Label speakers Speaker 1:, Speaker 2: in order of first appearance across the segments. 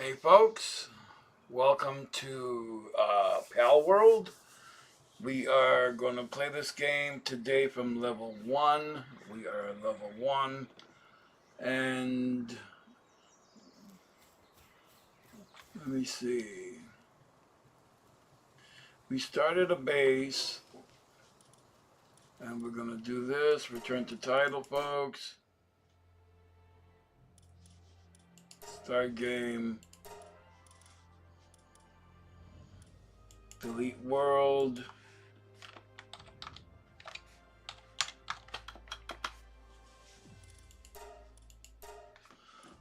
Speaker 1: Hey folks, welcome to Pal World. We are going to play this game today from level 1. We are level 1 and let me see. We started a base and we're going to do this. Return to title, folks. Start game. Delete world.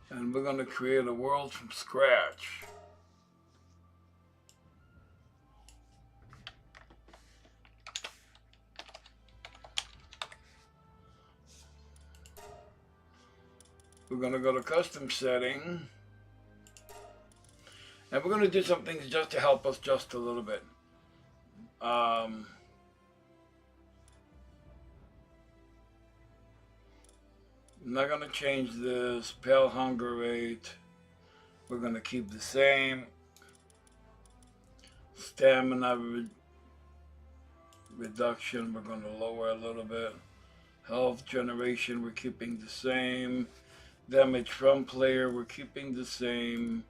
Speaker 1: And we're going to create a world from scratch. We're going to go to custom setting. And we're going to do some things just to help us just a little bit. I'm not going to change this pale hunger rate. We're going to keep the same. Stamina reduction, we're going to lower a little bit. Health generation, we're keeping the same. Damage from player, we're keeping the same.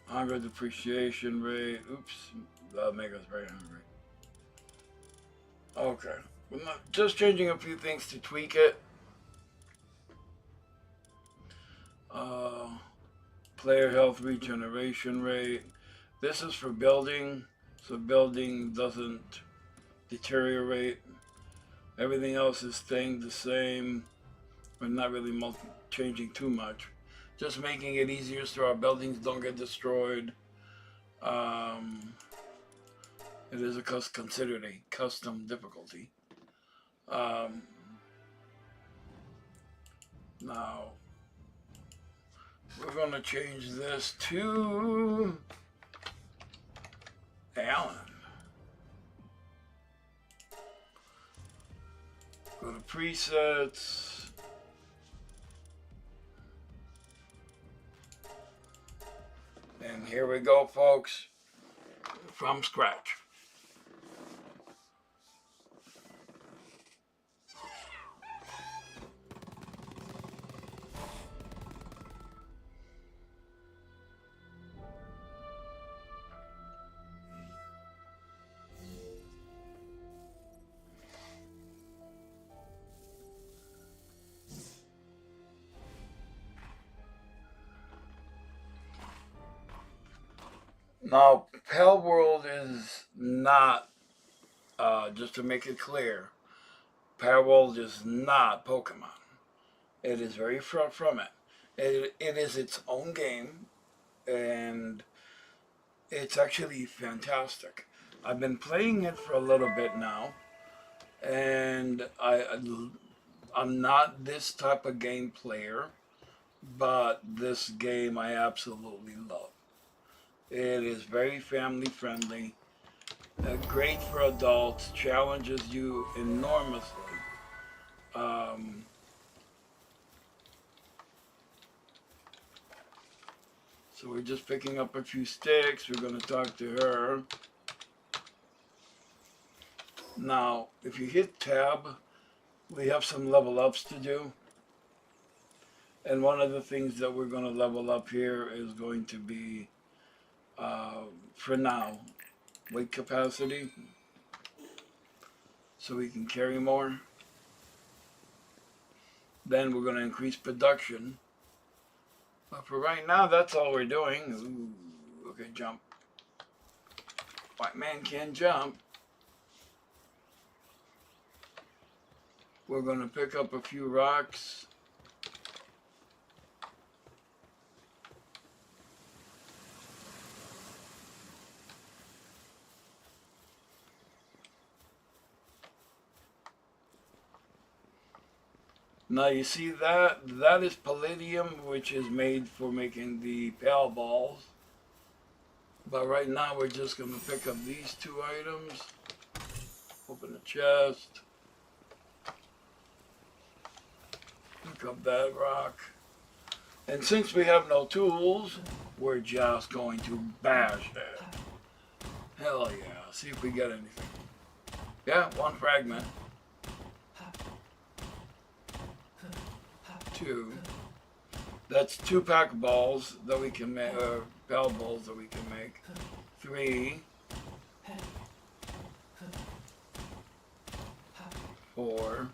Speaker 1: Hunger depreciation rate, oops, that'll make us very hungry. Okay, we're not, just changing a few things to tweak it. Player health regeneration rate. This is for building, so building doesn't deteriorate. Everything else is staying the same. We're not really changing too much. Just making it easier so our buildings don't get destroyed. It is considered a custom difficulty. Now, we're going to change this to Alan. Go to presets. And here we go, folks, from scratch. Now, Pal World is not, just to make it clear, Pal World is not Pokemon. It is very far from it. It is its own game, and it's actually fantastic. I've been playing it for a little bit now, and I'm not this type of game player, but this game I absolutely love. It is very family friendly, great for adults, challenges you enormously. So we're just picking up a few sticks. We're going to talk to her. Now, if you hit tab, we have some level ups to do. And one of the things that we're going to level up here is going to be, for now, weight capacity. So we can carry more. Then we're going to increase production. But for right now, that's all we're doing. Ooh, okay, jump. White man can jump. We're going to pick up a few rocks. Now you see that is palladium, which is made for making the pal balls. But right now we're just going to pick up these two items. Open the chest. Pick up that rock. And since we have no tools, we're just going to bash it. Hell yeah. See if we get anything. Yeah, one fragment. Two. That's 2 pack balls that we can make, or bell balls that we can make. 3. 4.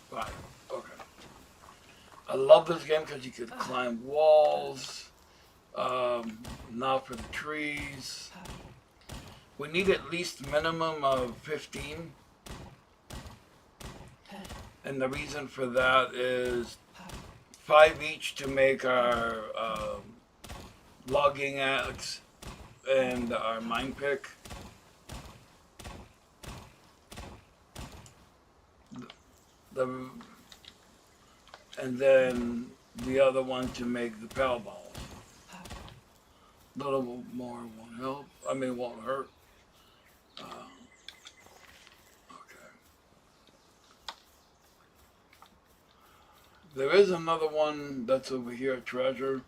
Speaker 1: 5. Okay. I love this game because you could climb walls. Now for the trees. We need at least minimum of 15. And the reason for that is 5 each to make our logging axe and our mine pick. And then the other one to make the paddle balls. A little more won't help. I mean, won't hurt. Okay. There is another one that's over here, a treasure.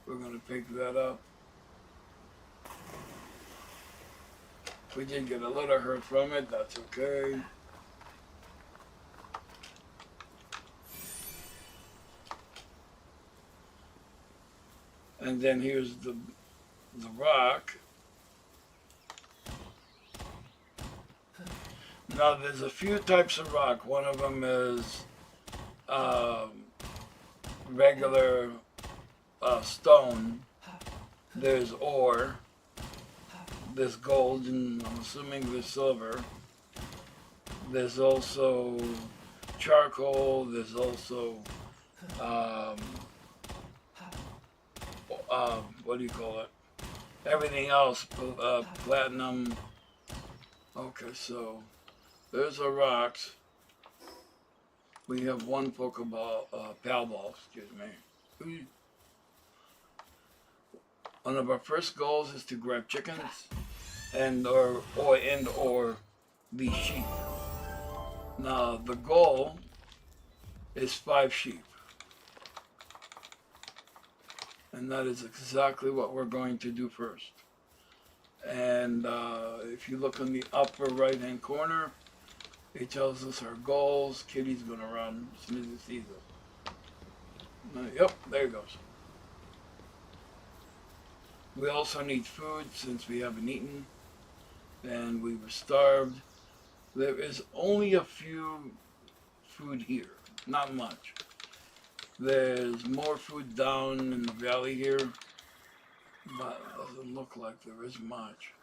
Speaker 1: We're going to pick that up. We did get a little hurt from it. That's okay. And then here's the rock. Now there's a few types of rock. One of them is regular stone. There's ore. There's gold, and I'm assuming there's silver. There's also charcoal. There's also what do you call it? Everything else, platinum. Okay, so there's our rocks. We have 1 Pokeball, Pal Ball, excuse me. One of our first goals is to grab chickens and or these sheep. Now the goal is 5 sheep. And that is exactly what we're going to do first. And if you look in the upper right hand corner, it tells us our goals. Kitty's going to run as soon as it sees us. Yep, there it goes. We also need food since we haven't eaten. And we were starved. There is only a few food here. Not much. There's more food down in the valley here, but it doesn't look like there is much.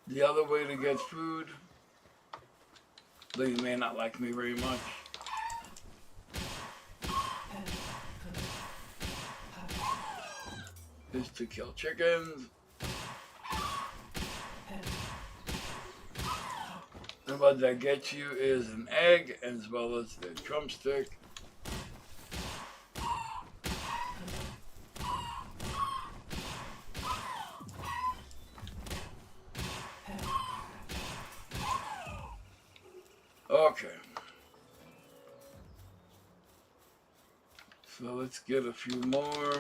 Speaker 1: The other way to get food, though you may not like me very much, is to kill chickens. And what that gets you is an egg as well as the drumstick. Okay. So let's get a few more.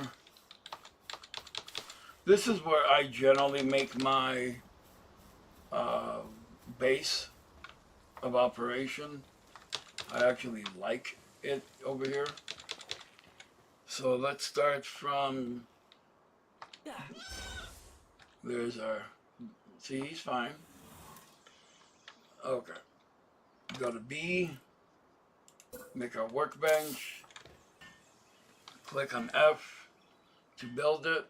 Speaker 1: This is where I generally make my base of operation. I actually like it over here. So let's start from, there's our, see, he's fine. Okay. Go to B, make our workbench, click on F to build it.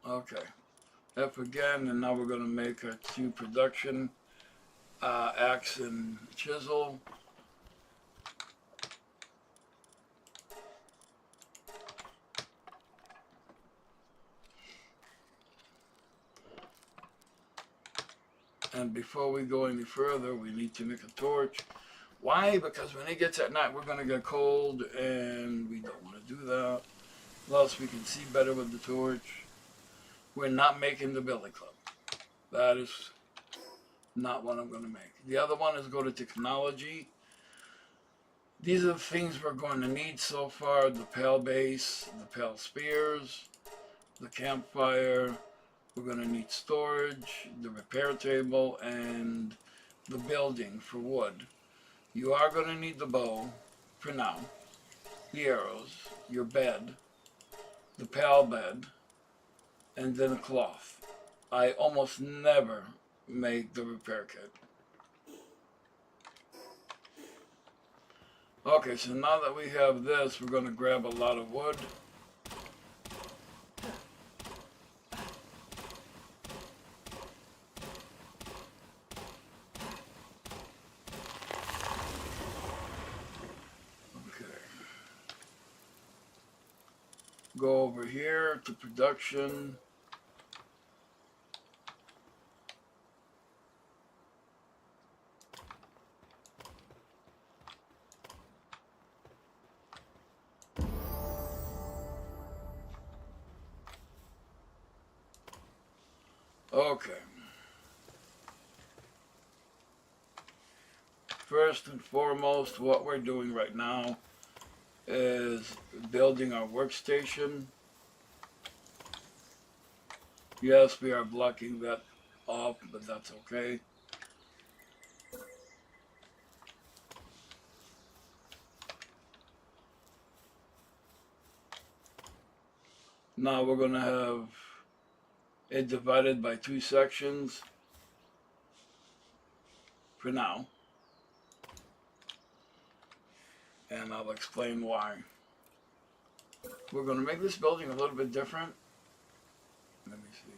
Speaker 1: Okay. F again, and now we're going to make our 2 production axe and chisel. And before we go any further, we need to make a torch. Why? Because when it gets at night, we're going to get cold, and we don't want to do that. Plus, we can see better with the torch. We're not making the billy club. That is Not what I'm going to make. The other one is go to technology. These are the things we're going to need so far. The pale base, the pale spears, the campfire. We're going to need storage, the repair table, and the building for wood. You are going to need the bow for now, the arrows, your bed, the pal bed, and then a cloth. I almost never make the repair kit. Okay, so now that we have this, we're going to grab a lot of wood. Okay. Go over here to production. Okay. First and foremost, what we're doing right now is building our workstation. Yes, we are blocking that off, but that's okay. Now we're going to have it divided by 2 sections for now. And I'll explain why. We're going to make this building a little bit different. Let me see.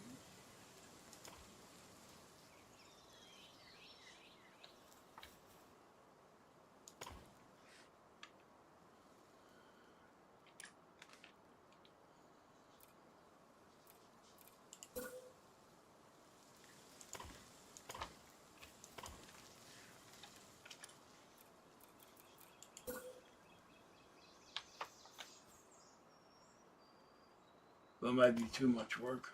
Speaker 1: That might be too much work.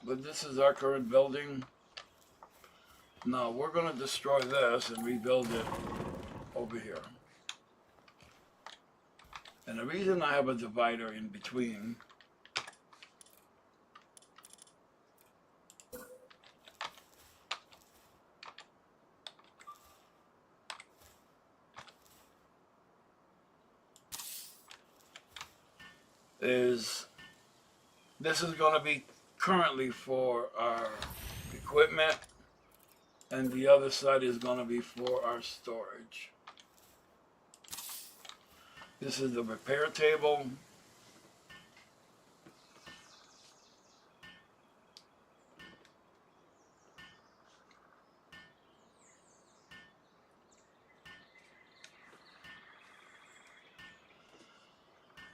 Speaker 1: But this is our current building. Now we're going to destroy this and rebuild it over here. And the reason I have a divider in between is this is going to be currently for our equipment, and the other side is going to be for our storage. This is the repair table.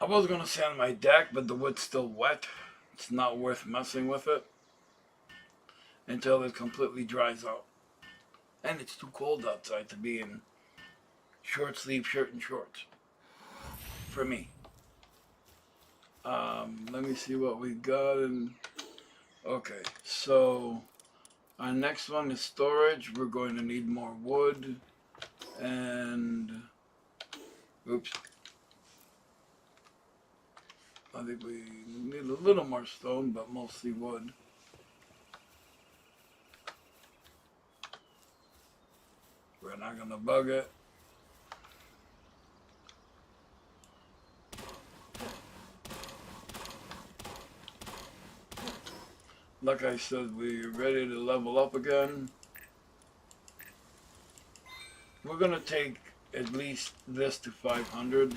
Speaker 1: I was going to sand my deck, but the wood's still wet. It's not worth messing with it until it completely dries out. And it's too cold outside to be in short sleeve shirt and shorts. For me. Let me see what we got. Okay, so our next one is storage. We're going to need more wood. And oops. I think we need a little more stone, but mostly wood. We're not going to bug it. Like I said, we're ready to level up again. We're going to take at least this to 500.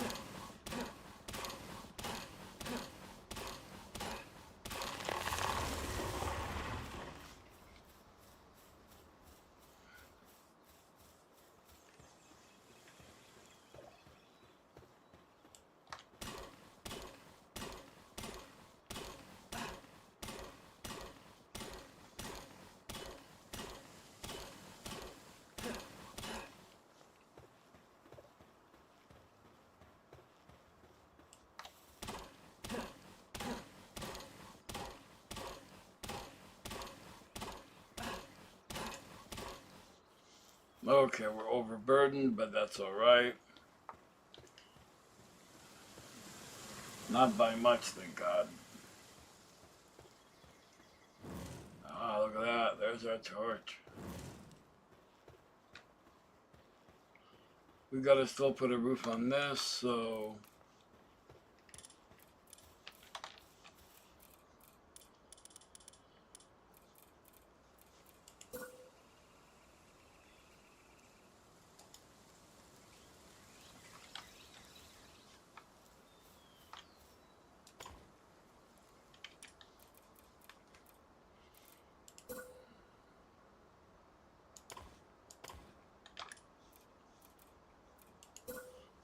Speaker 1: Okay, we're overburdened, but that's all right. Not by much, thank God. Ah, look at that. There's our torch. We gotta still put a roof on this, so...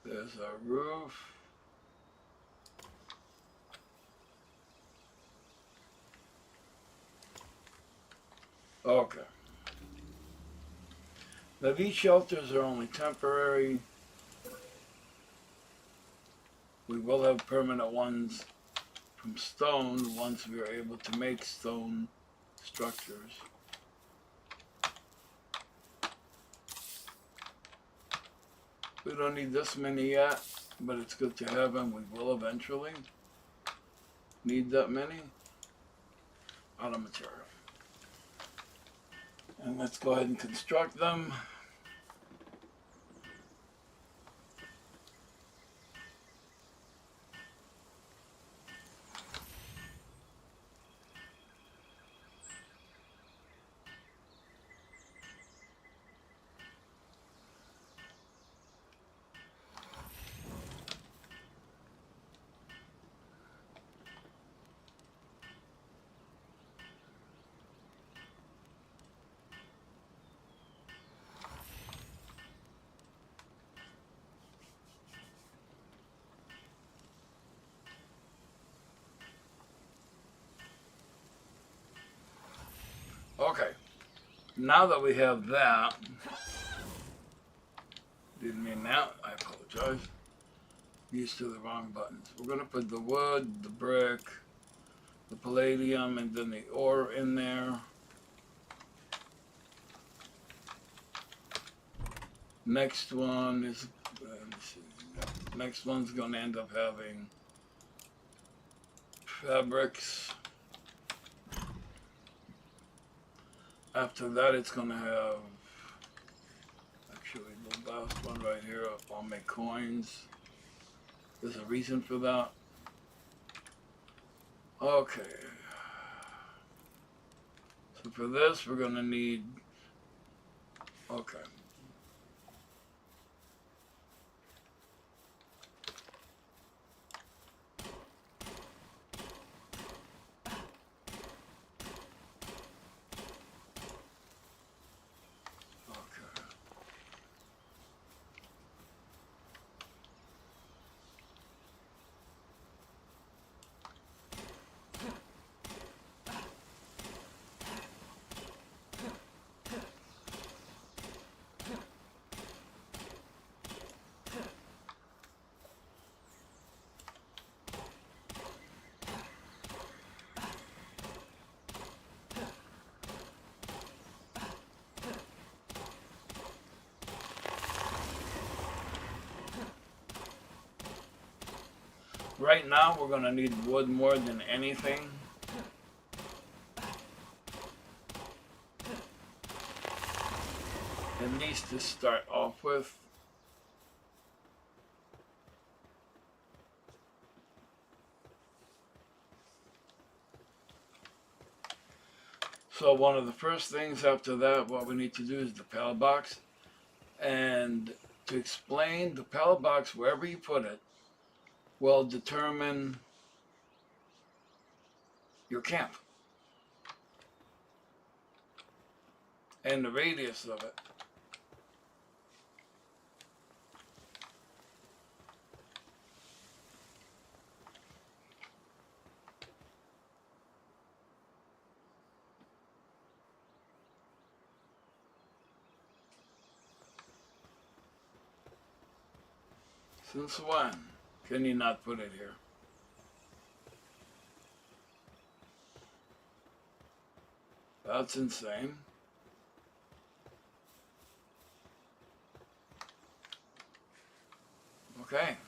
Speaker 1: There's our roof. Okay. Now these shelters are only temporary. We will have permanent ones from stone once we are able to make stone structures. We don't need this many yet, but it's good to have them. We will eventually need that many out of material. And let's go ahead and construct them. Okay, now that we have that, didn't mean that, I apologize. Used to the wrong buttons. We're going to put the wood, the brick, the palladium, and then the ore in there. Next one is, next one's going to end up having fabrics. After that, it's going to have, actually, the last one right here, I'll make coins. There's a reason for that. Okay. So for this, we're going to need, okay. Right now, we're going to need wood more than anything. At least to start off with. So one of the first things after that, what we need to do is the pallet box. And to explain, the pallet box, wherever you put it, will determine your camp and the radius of it. Since when can you not put it here? That's insane. Okay.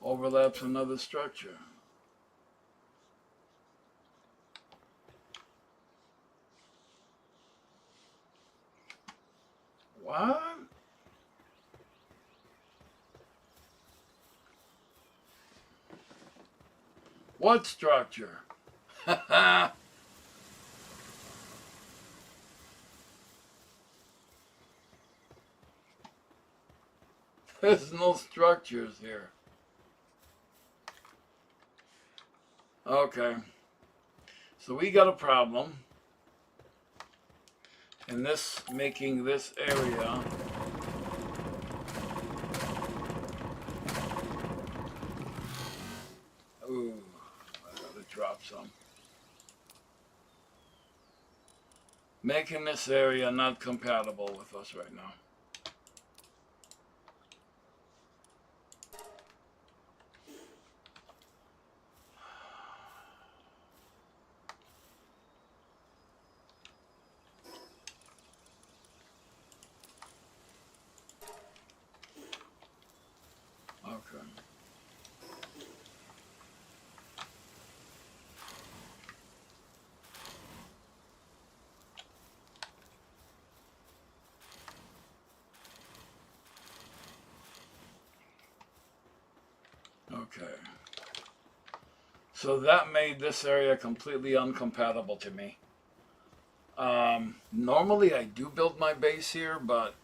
Speaker 1: Overlaps another structure. What? What structure? There's no structures here. Okay. So we got a problem. And this, making this area ooh, I gotta drop some. Making this area not compatible with us right now. Okay. Okay. So that made this area completely uncompatible to me. Normally I do build my base here, but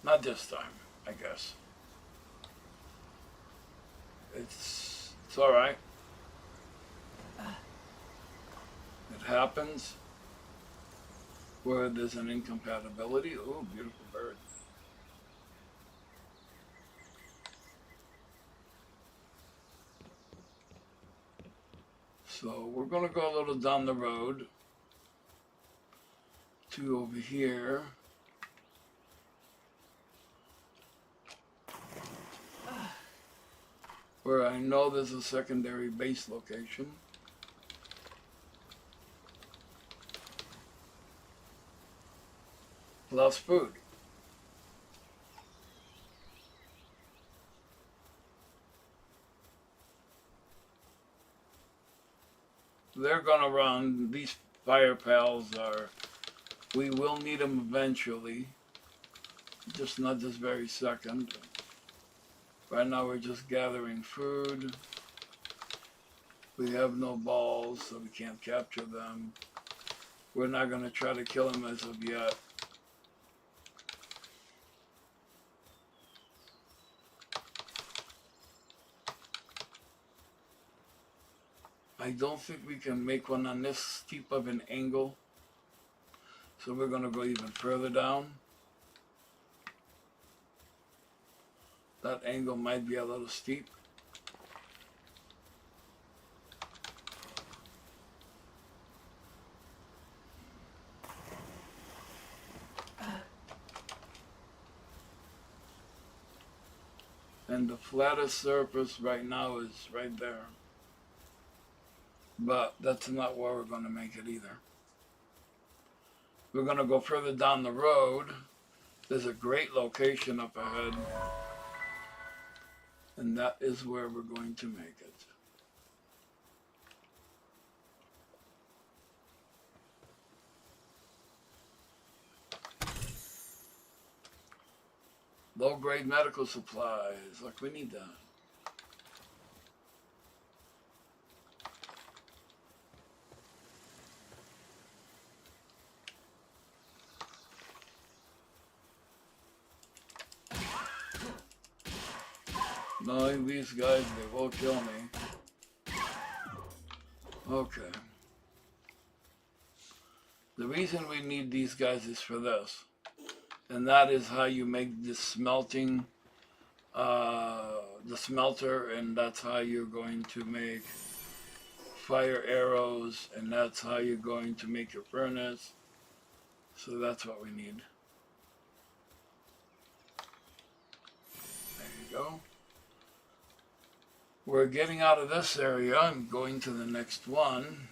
Speaker 1: not this time, I guess. It's alright. It happens where there's an incompatibility. Oh, beautiful bird. So we're going to go a little down the road to over here. Where I know there's a secondary base location. Plus food. They're gonna run. These fire pals are, we will need them eventually. Just not this very second. Right now we're just gathering food. We have no balls, so we can't capture them. We're not gonna try to kill them as of yet. I don't think we can make one on this steep of an angle. So we're going to go even further down. That angle might be a little steep. And the flattest surface right now is right there. But that's not where we're going to make it either. We're going to go further down the road. There's a great location up ahead. And that is where we're going to make it. Low-grade medical supplies. Like, we need that. Knowing these guys, they will kill me. Okay. The reason we need these guys is for this. And that is how you make this smelting, the smelter, and that's how you're going to make fire arrows, and that's how you're going to make your furnace. So that's what we need. There you go. We're getting out of this area and going to the next one.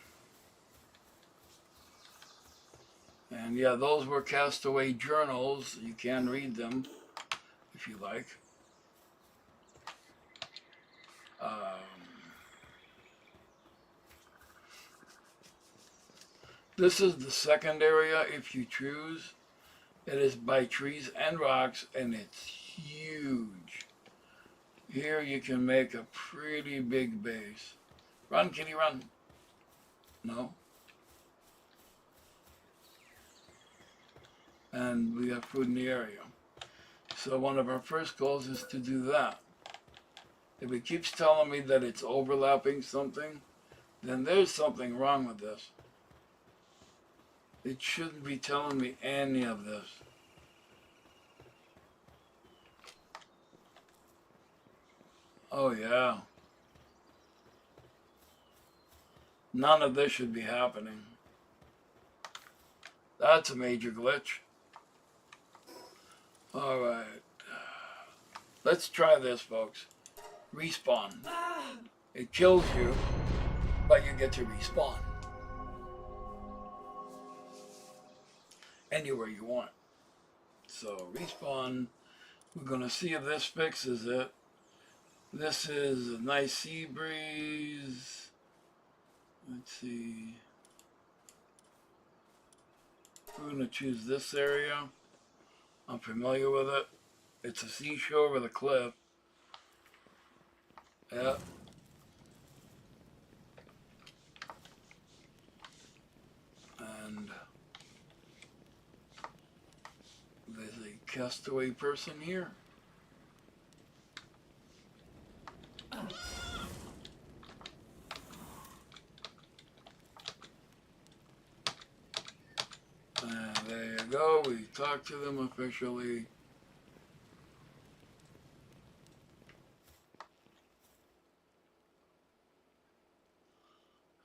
Speaker 1: And yeah, those were castaway journals. You can read them if you like. Um, this is the second area if you choose. It is by trees and rocks, and it's huge. Here you can make a pretty big base. Run, kitty, run. No. And we have food in the area. So one of our first goals is to do that. If it keeps telling me that it's overlapping something, then there's something wrong with this. It shouldn't be telling me any of this. Oh yeah. None of this should be happening. That's a major glitch. Alright. Let's try this, folks. Respawn. It kills you, but you get to respawn. Anywhere you want. So, respawn. We're going to see if this fixes it. This is a nice sea breeze. Let's see. We're going to choose this area. I'm familiar with it. It's a seashore with a cliff. Yeah. And there's a castaway person here. And there you go. We talked to them officially.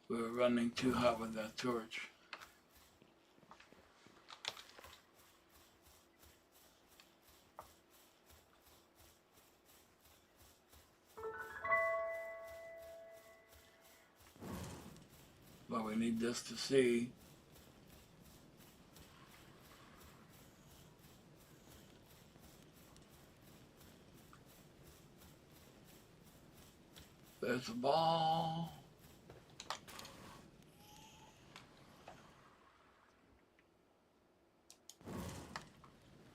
Speaker 1: We're running too hot with that torch. But we need this to see. There's a ball.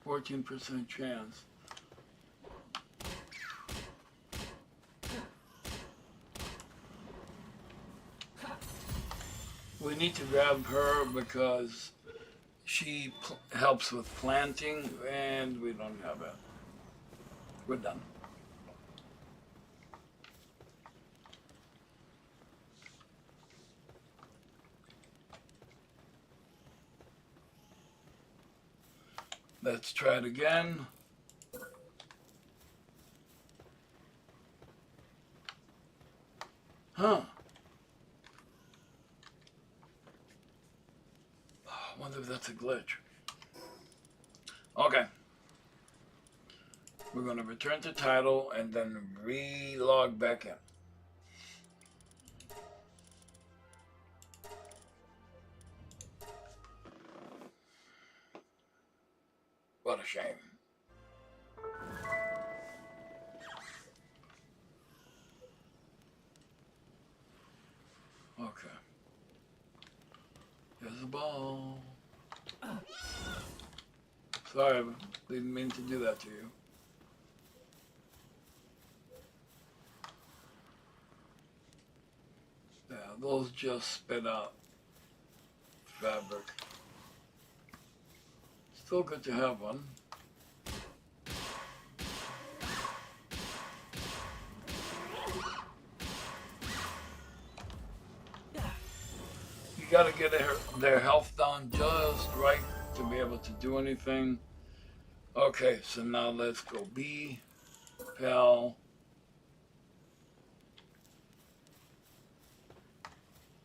Speaker 1: %14 chance. We need to grab her because she helps with planting, and we don't have it. We're done. Let's try it again. Huh. I wonder if that's a glitch. Okay. We're going to return to title and then re-log back in. What a shame. Okay. There's a ball. Sorry, I didn't mean to do that to you. Yeah, those just spit out fabric. Still good to have one. You gotta get their health down just right to be able to do anything. Okay, so now let's go B, PAL.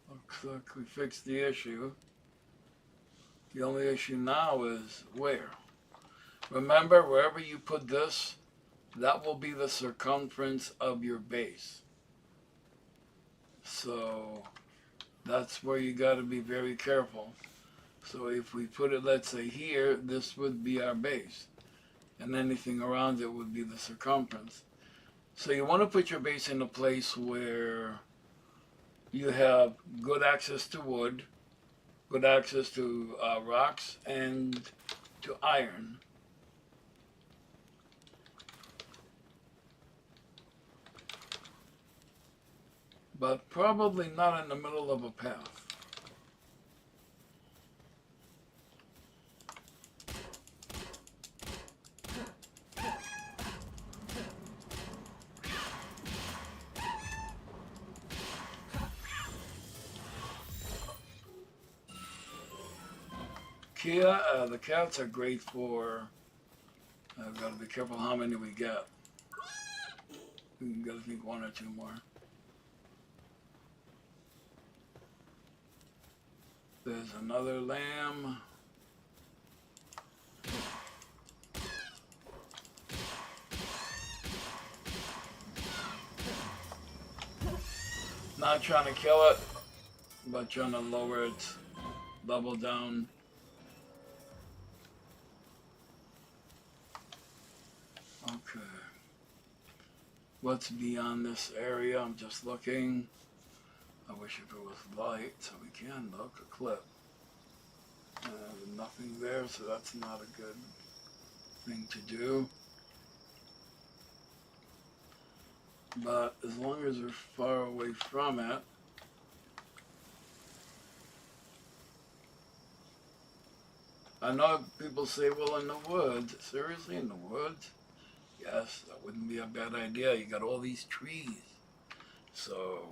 Speaker 1: Looks like we fixed the issue. The only issue now is where. Remember, wherever you put this, that will be the circumference of your base. So that's where you got to be very careful. So if we put it, let's say here, this would be our base. And anything around it would be the circumference. So you want to put your base in a place where you have good access to wood, good access to rocks, and to iron. But probably not in the middle of a path. The cats are great for. I've got to be careful how many we get. We got to think one or two more. There's another lamb. Not trying to kill it, but trying to lower its level down. Okay. What's beyond this area? I'm just looking. I wish if it was light so we can look a clip. Nothing there, so that's not a good thing to do. But as long as we're far away from it, I know people say, well, in the woods. Seriously, in the woods? Yes, that wouldn't be a bad idea. You got all these trees. So,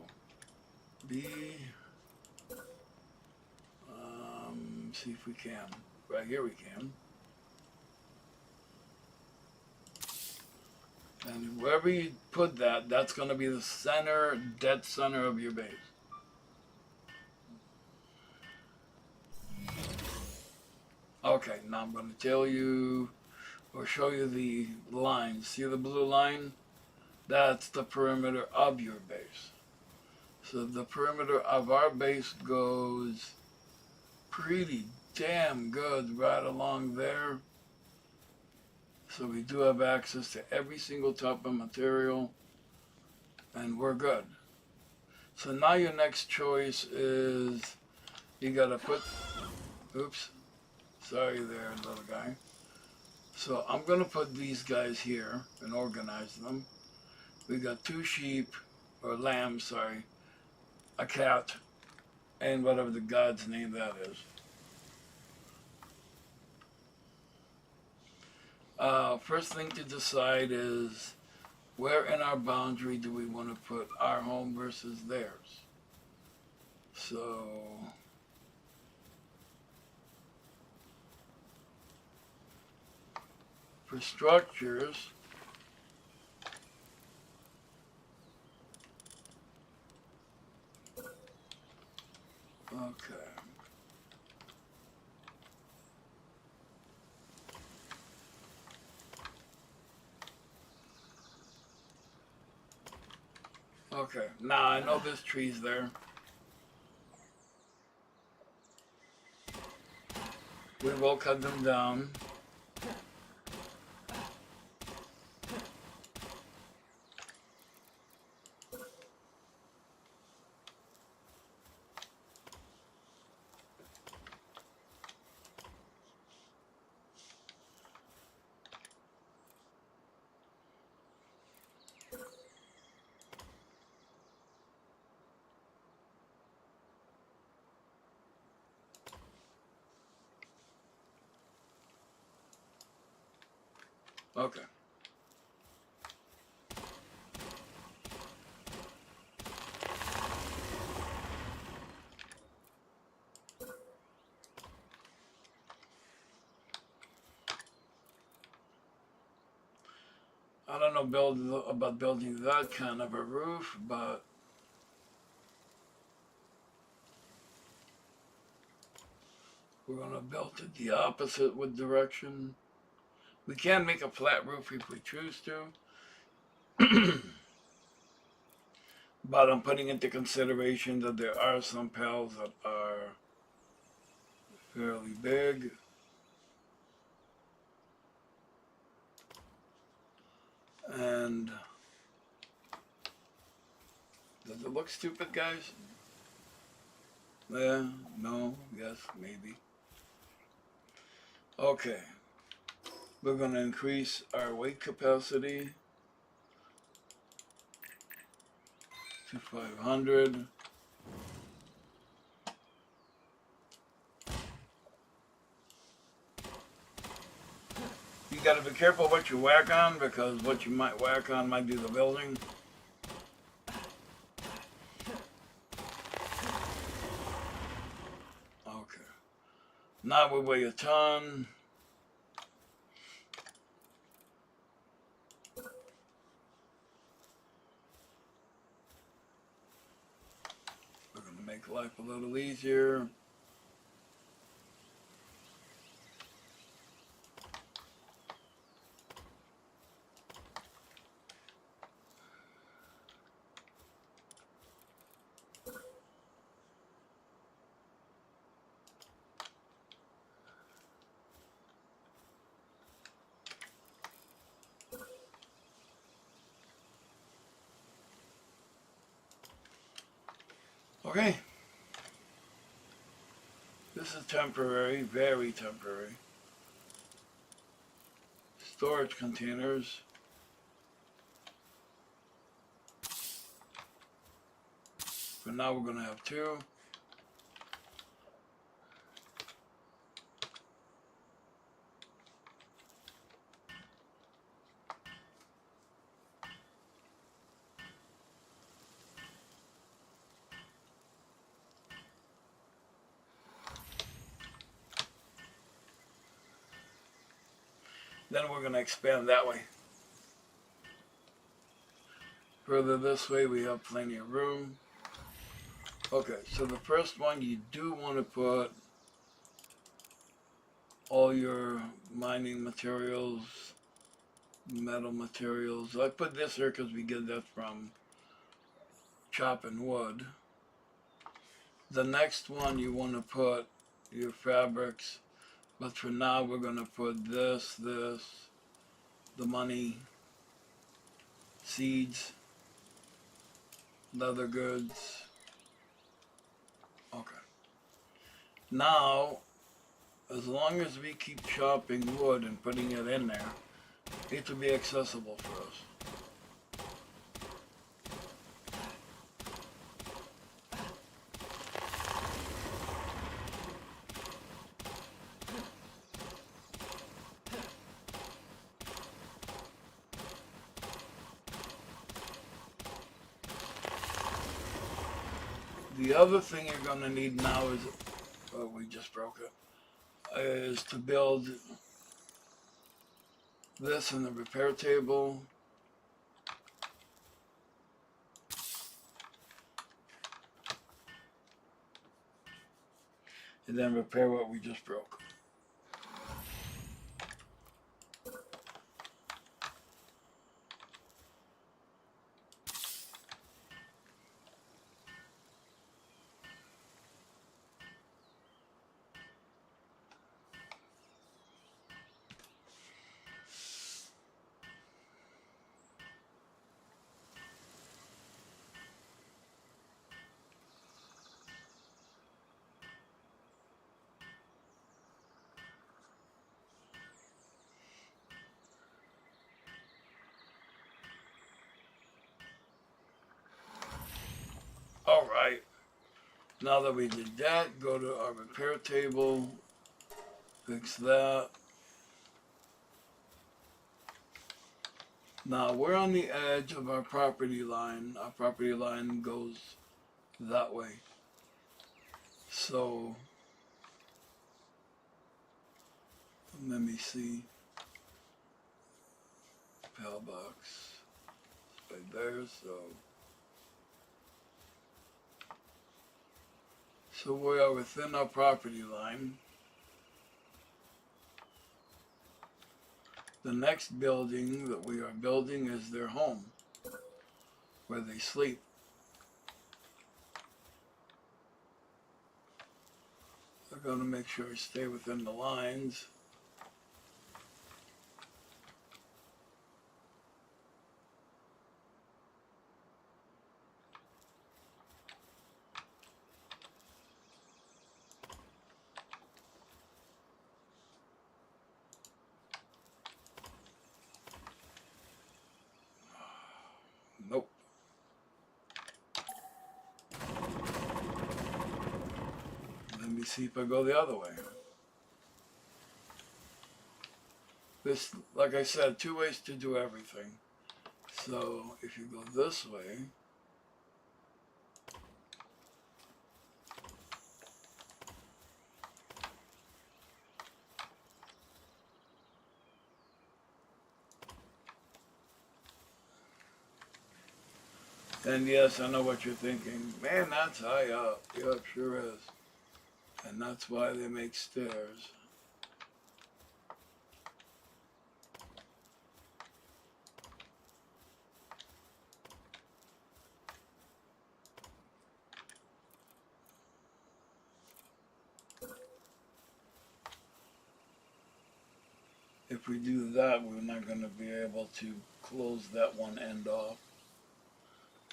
Speaker 1: see if we can. Right here we can. And wherever you put that, that's going to be the center, dead center of your base. Okay, now I'm going to tell you or show you the line. See the blue line? That's the perimeter of your base. So the perimeter of our base goes pretty damn good right along there. So we do have access to every single type of material, and we're good. So now your next choice is you gotta put, oops, sorry there, little guy. So I'm gonna put these guys here and organize them. We got 2 sheep, or lambs, sorry, a cat, and whatever the god's name that is. First thing to decide is where in our boundary do we want to put our home versus theirs. So for structures, okay. Okay, now I know this tree's there. We will cut them down. Okay. I don't know about building that kind of a roof, but we're going to build it the opposite direction. We can make a flat roof if we choose to. But I'm putting into consideration that there are some pals that are fairly big. And look stupid, guys? Yeah, no, yes, maybe. Okay. We're going to increase our weight capacity to 500. You got to be careful what you whack on, because what you might whack on might do the building. Okay. Now we weigh a ton. We're going to make life a little easier. Okay. This is temporary, very temporary. Storage containers. For now we're going to have 2. Then we're going to expand that way. Further this way we have plenty of room. Okay, so the first one, you do want to put all your mining materials, metal materials. I put this here because we get that from chopping wood. The next one you want to put your fabrics, but for now we're going to put this, the money, seeds, leather goods. Okay. Now, as long as we keep chopping wood and putting it in there, it will be accessible for us. The other thing you're going to need now is, oh, we just broke it, is to build this in the repair table. And then repair what we just broke. All right. Now that we did that, go to our repair table, fix that. Now we're on the edge of our property line. Our property line goes that way. So, let me see. Pillbox. Right there, so we are within our property line. The next building that we are building is their home, where they sleep. We're going to make sure we stay within the lines. Nope. Let me see if I go the other way. This, like I said, 2 ways to do everything. So if you go this way, and yes, I know what you're thinking. Man, that's high up. Yep, sure is. And that's why they make stairs. If we do that, we're not going to be able to close that one end off.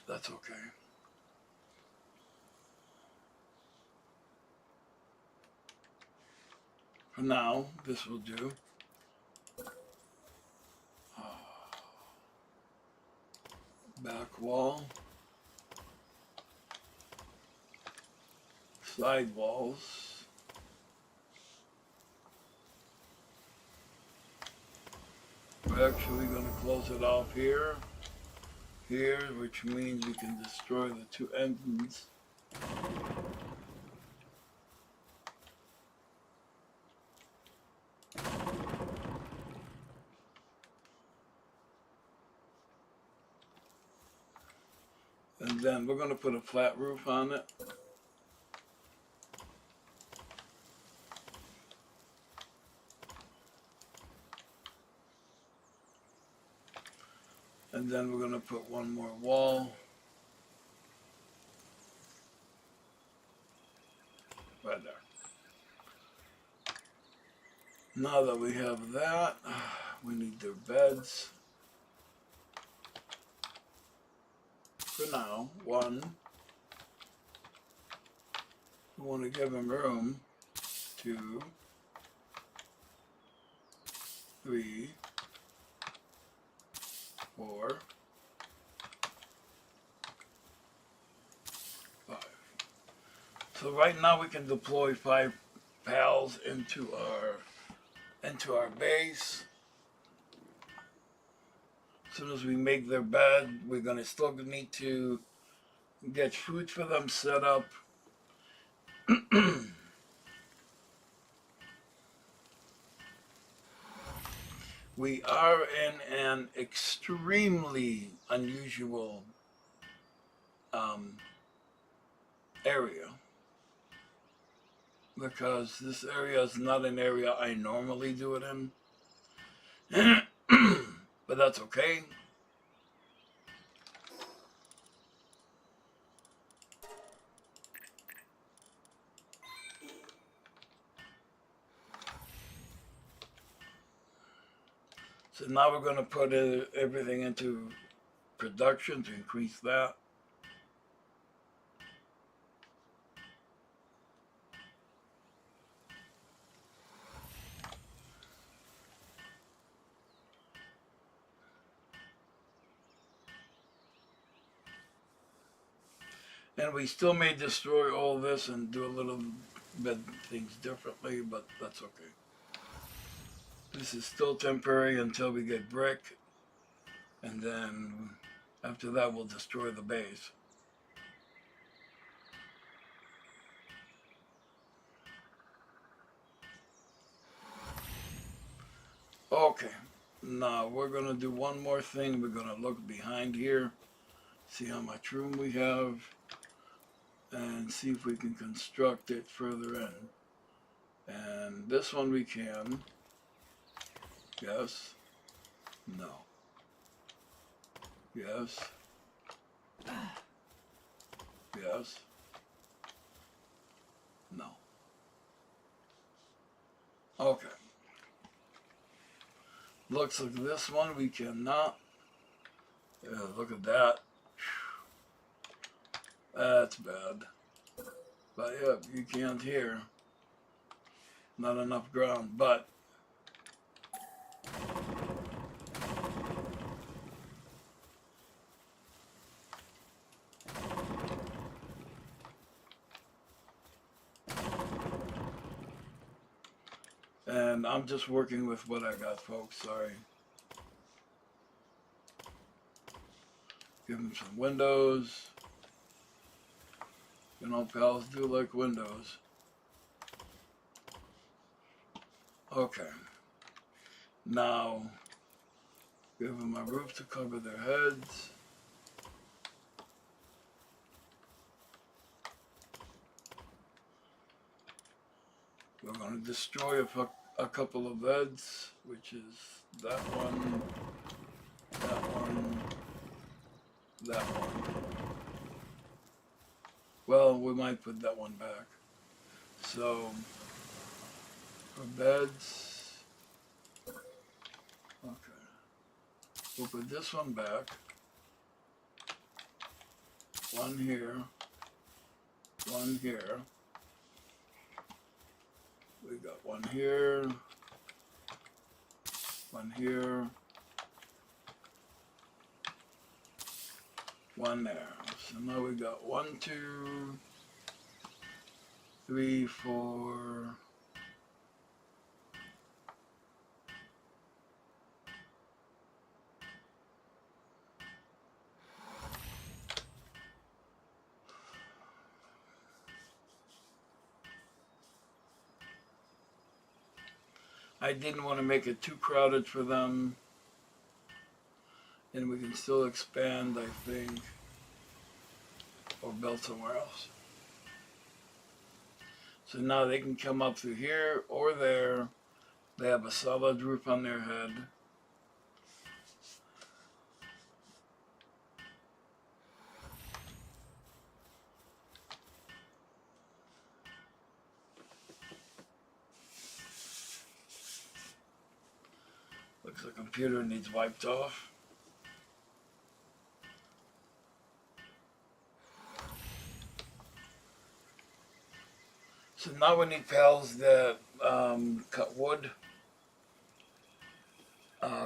Speaker 1: That's okay. For now, this will do. Back wall. Side walls. We're actually going to close it off here. Here, which means we can destroy the 2 ends. And then we're going to put a flat roof on it. And then we're going to put one more wall. Right there. Now that we have that, we need their beds. For now, 1. We want to give them room. 2, 3, 4, 5. So right now we can deploy 5 pals into our base. As soon as we make their bed, we're gonna still need to get food for them set up. We are in an extremely unusual area, because this area is not an area I normally do it in. But that's okay. So now we're going to put everything into production to increase that. And we still may destroy all this and do a little bit things differently, but that's okay. This is still temporary until we get brick, and then after that we'll destroy the base. Okay, now we're going to do one more thing. We're going to look behind here, see how much room we have, and see if we can construct it further in. And this one we can. Yes. No. Yes. Yes. No. Okay. Looks like this one we cannot. Yeah, look at that. That's bad. But yeah, you can't hear. Not enough ground, but And I'm just working with what I got, folks. Sorry. Give them some windows. You know, pals do like windows. Okay. Now, give them a roof to cover their heads. We're going to destroy a couple of beds, which is that one, that one, that one. Well, we might put that one back. So, for beds, okay. We'll put this one back. One here, one here. We got one here, one here, one there. So now we got 1, 2, 3, 4. I didn't want to make it too crowded for them. And we can still expand, I think, or build somewhere else. So now they can come up through here or there. They have a solid roof on their head. Looks like the computer needs wiped off. So now we need pals that cut wood.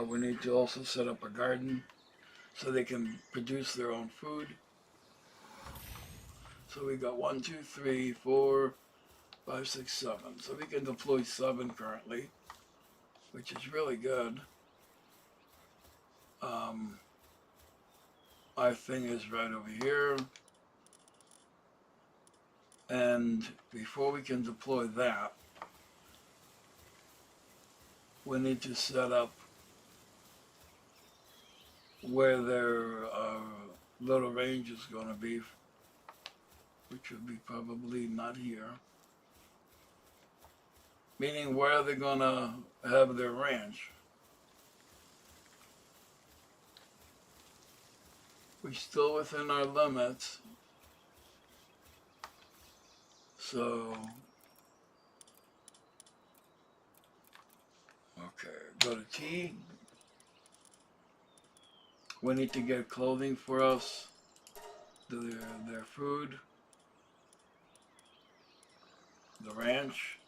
Speaker 1: We need to also set up a garden so they can produce their own food. So we got 1, 2, 3, 4, 5, 6, 7. So we can deploy 7 currently, which is really good. Our thing is right over here. And before we can deploy that, we need to set up where their little range is going to be, which would be probably not here. Meaning, where are they going to have their ranch? We're still within our limits. So, okay, go to T. We need to get clothing for us, their food, the ranch,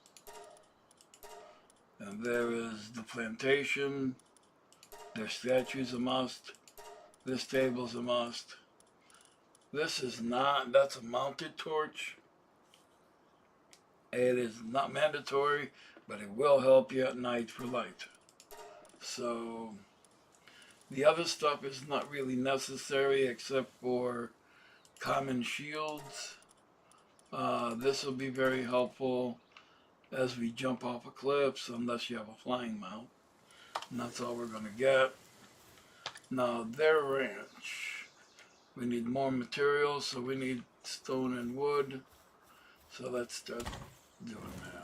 Speaker 1: and there is the plantation. Their statue's a must. This table's a must. This is not, that's a mounted torch. It is not mandatory, but it will help you at night for light. So, the other stuff is not really necessary except for common shields. This will be very helpful as we jump off of cliffs, unless you have a flying mount. And that's all we're going to get. Now, their ranch. We need more materials, so we need stone and wood. So let's start doing that.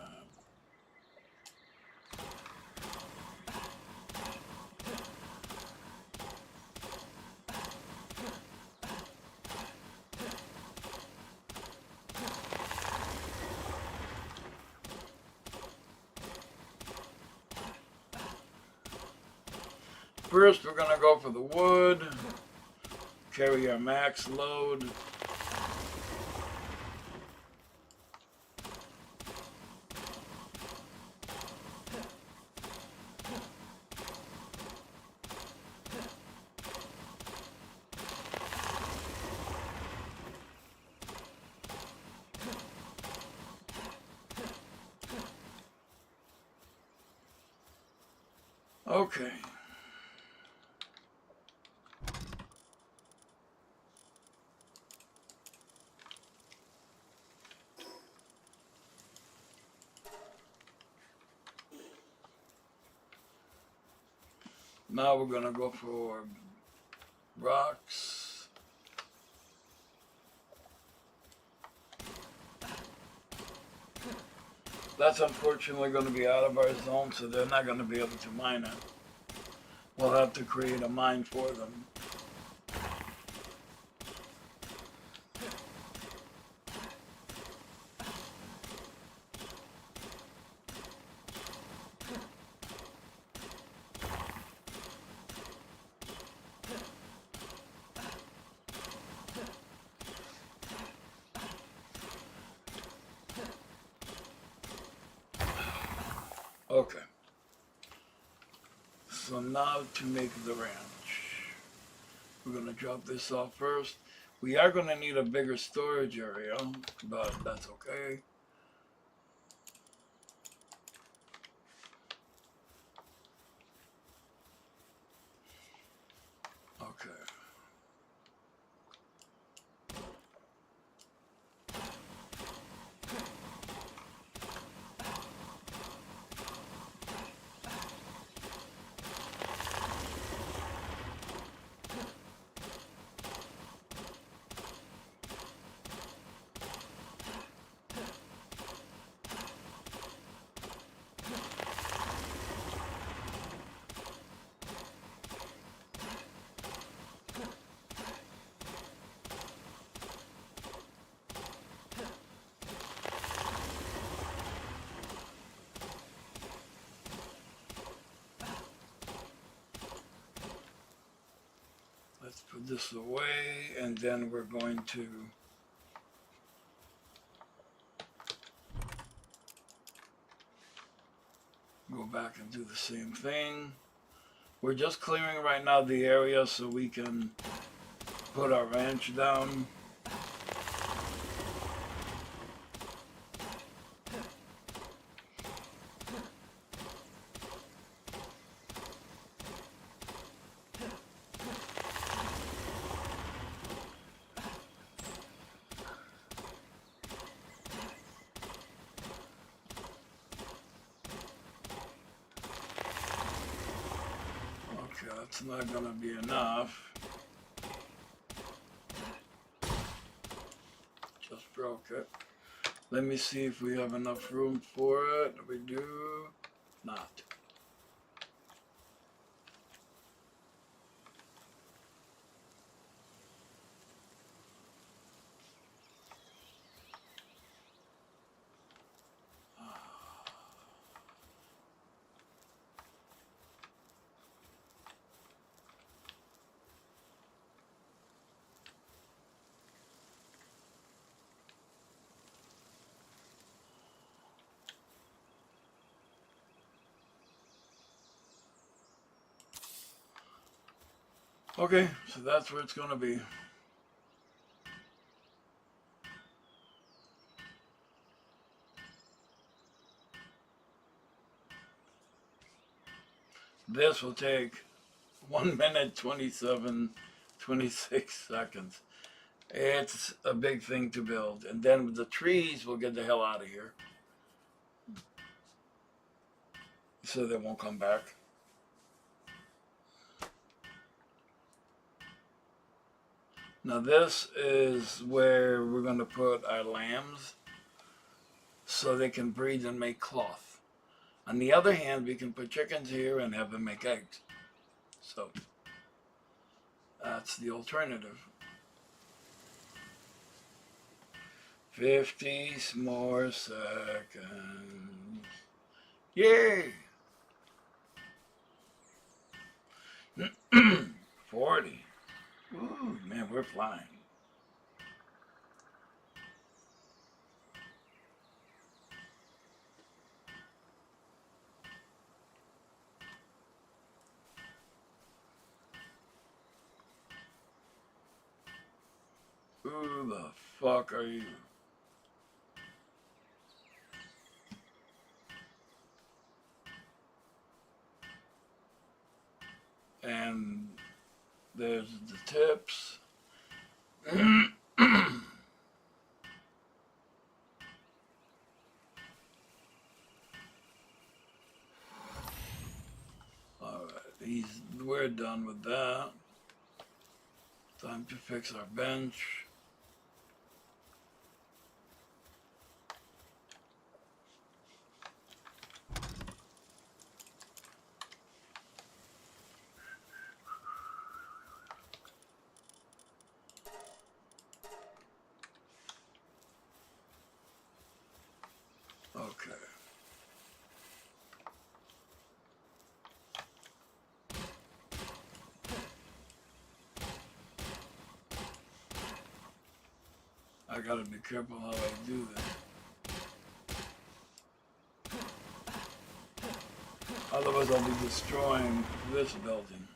Speaker 1: First, we're going to go for the wood, carry our max load. Okay. Now we're gonna go for rocks. That's unfortunately going to be out of our zone, so they're not going to be able to mine it. We'll have to create a mine for them. Okay. So now to make the ranch. We're going to drop this off first. We are going to need a bigger storage area, but that's okay. Okay. Let's put this away, and then we're going to go back and do the same thing. We're just clearing right now the area so we can put our ranch down. That's not gonna be enough. Just broke it. Let me see if we have enough room for it. We do not. Okay, so that's where it's gonna be. This will take 1 minute 26 seconds. It's a big thing to build. And then with the trees, we'll get the hell out of here. So they won't come back. Now this is where we're going to put our lambs so they can breed and make cloth. On the other hand, we can put chickens here and have them make eggs. So that's the alternative. 50 more seconds. Yay! 40. Ooh, man, we're flying. Who the fuck are you? And there's the tips. Alright, we're done with that. Time to fix our bench. Okay. I gotta be careful how I do this. Otherwise I'll be destroying this building.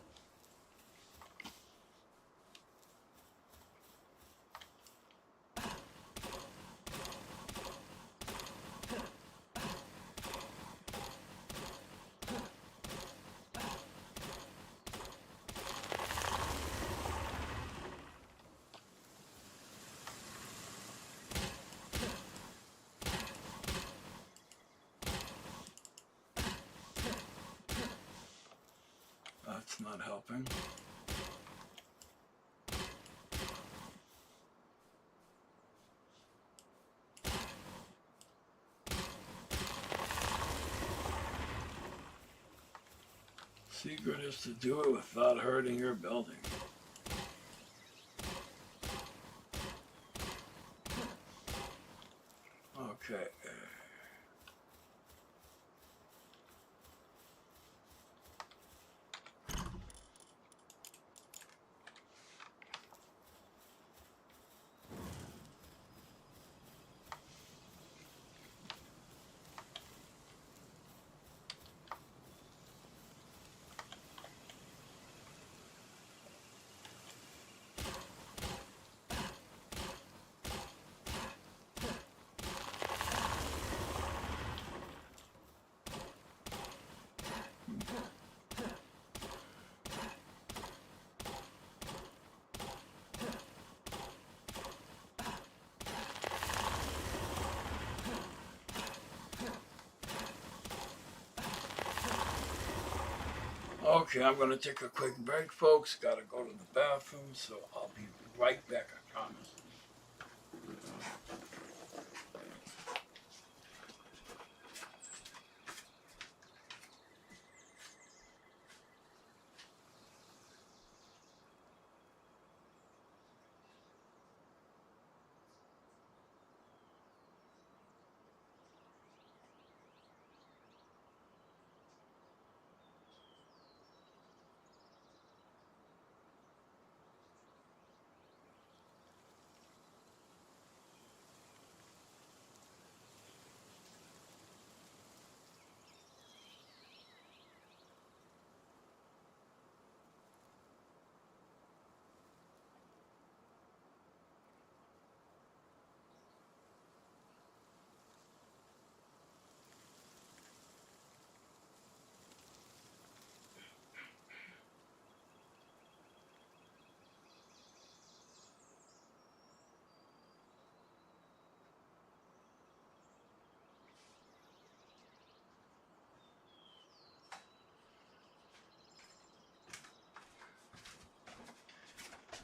Speaker 1: That's not helping. Secret is to do it without hurting your building. Okay. Okay, I'm going to take a quick break, folks. Got to go to the bathroom, so I'll be right back, I promise.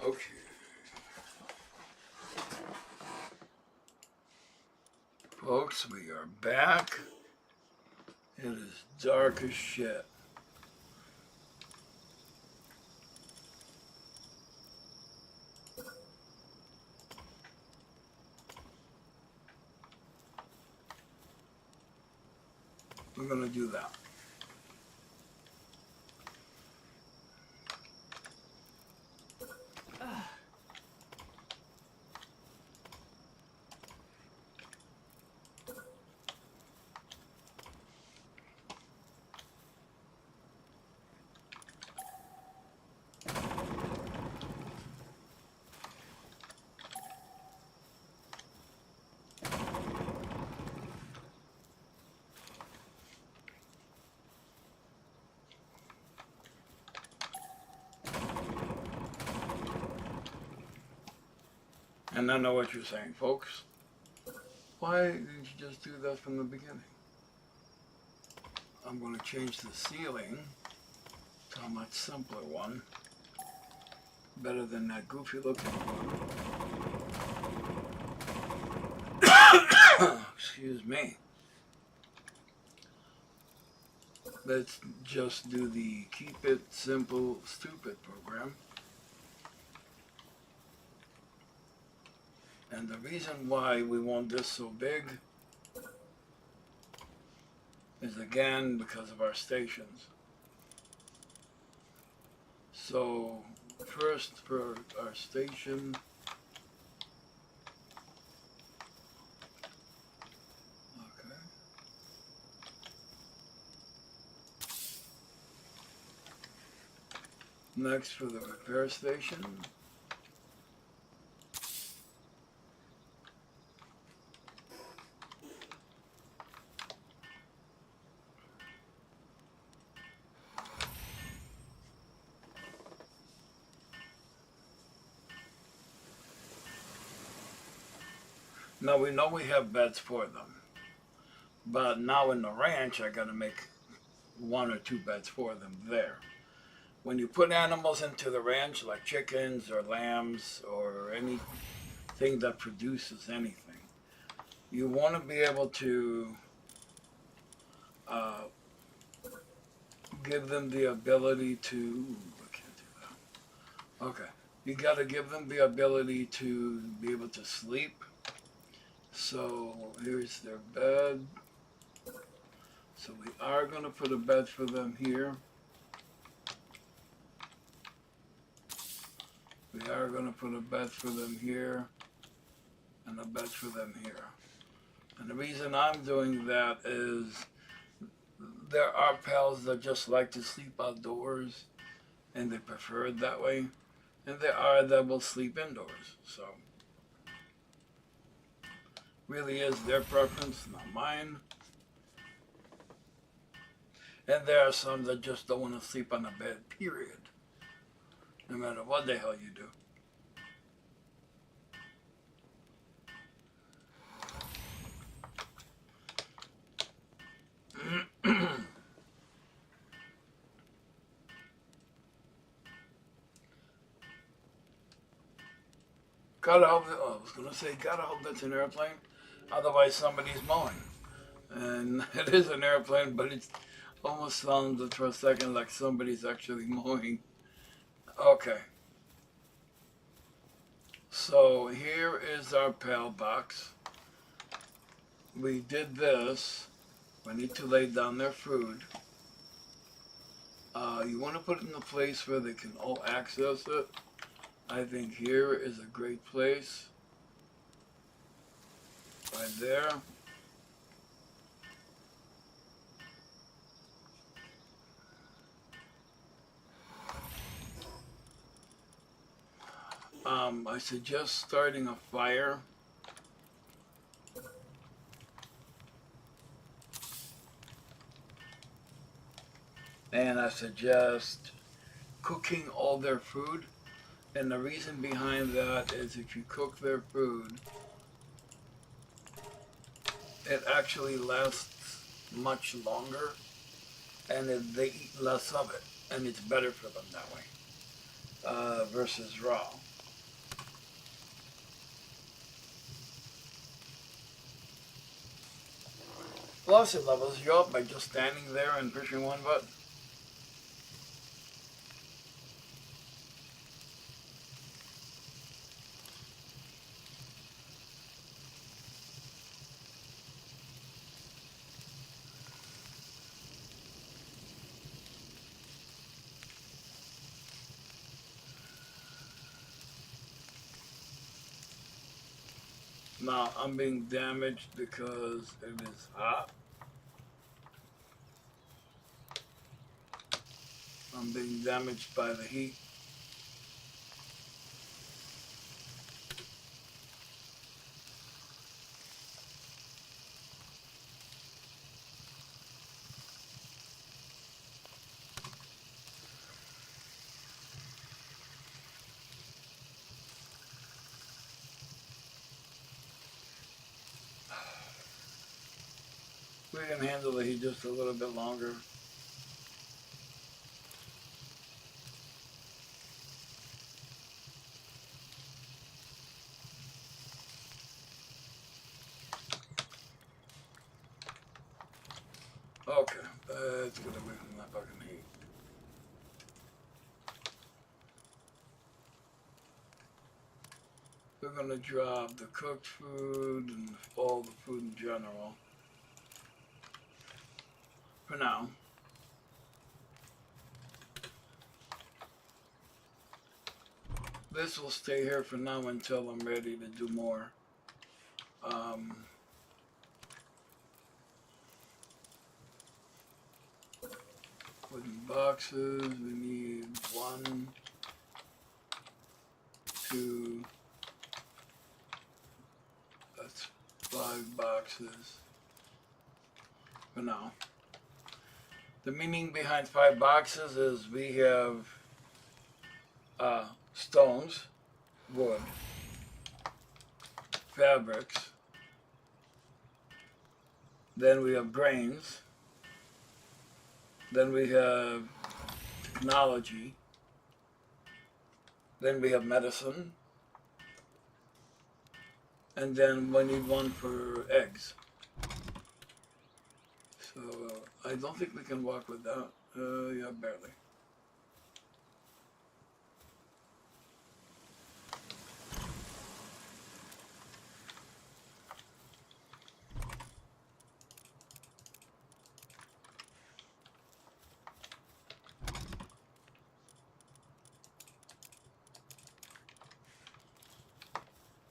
Speaker 1: Okay. Folks, we are back. It is dark as shit. We're going to do that. And I know what you're saying, folks. Why didn't you just do that from the beginning? I'm going to change the ceiling to a much simpler one. Better than that goofy looking one. Excuse me. Let's just do the keep it simple, stupid program. And the reason why we want this so big is again because of our stations. So first for our station, okay. Next for the repair station. Now we know we have beds for them, but now in the ranch I gotta make 1 or 2 beds for them there. When you put animals into the ranch, like chickens or lambs or anything that produces anything, you want to be able to give them the ability to, I can't do that. Okay, you got to give them the ability to be able to sleep. So here's their bed. So we are going to put a bed for them here. We are going to put a bed for them here and a bed for them here. And the reason I'm doing that is there are pals that just like to sleep outdoors and they prefer it that way. And there are that will sleep indoors. So really is their preference, not mine. And there are some that just don't want to sleep on a bed, period. No matter what the hell you do. Gotta hope that, I was gonna say, gotta hope that's an airplane. Otherwise somebody's mowing. And it is an airplane, but it almost sounded for a second like somebody's actually mowing. Okay. So here is our PAL box. We did this. We need to lay down their food. You want to put it in a place where they can all access it. I think here is a great place. Right there. I suggest starting a fire. And I suggest cooking all their food. And the reason behind that is if you cook their food, it actually lasts much longer and they eat less of it. And it's better for them that way versus raw. Plus it levels you up by just standing there and pushing one button. Now I'm being damaged because it is hot. I'm being damaged by the heat. We can handle the heat just a little bit longer. Okay, that's good away from that fucking heat. We're gonna drop the cooked food and all the food in general. For now. This will stay here for now until I'm ready to do more. Wooden boxes, we need 1, 2, that's 5 boxes for now. The meaning behind 5 boxes is we have stones, wood, fabrics, then we have grains, then we have technology, then we have medicine, and then we need 1 for eggs. So I don't think we can walk with that. Yeah, barely.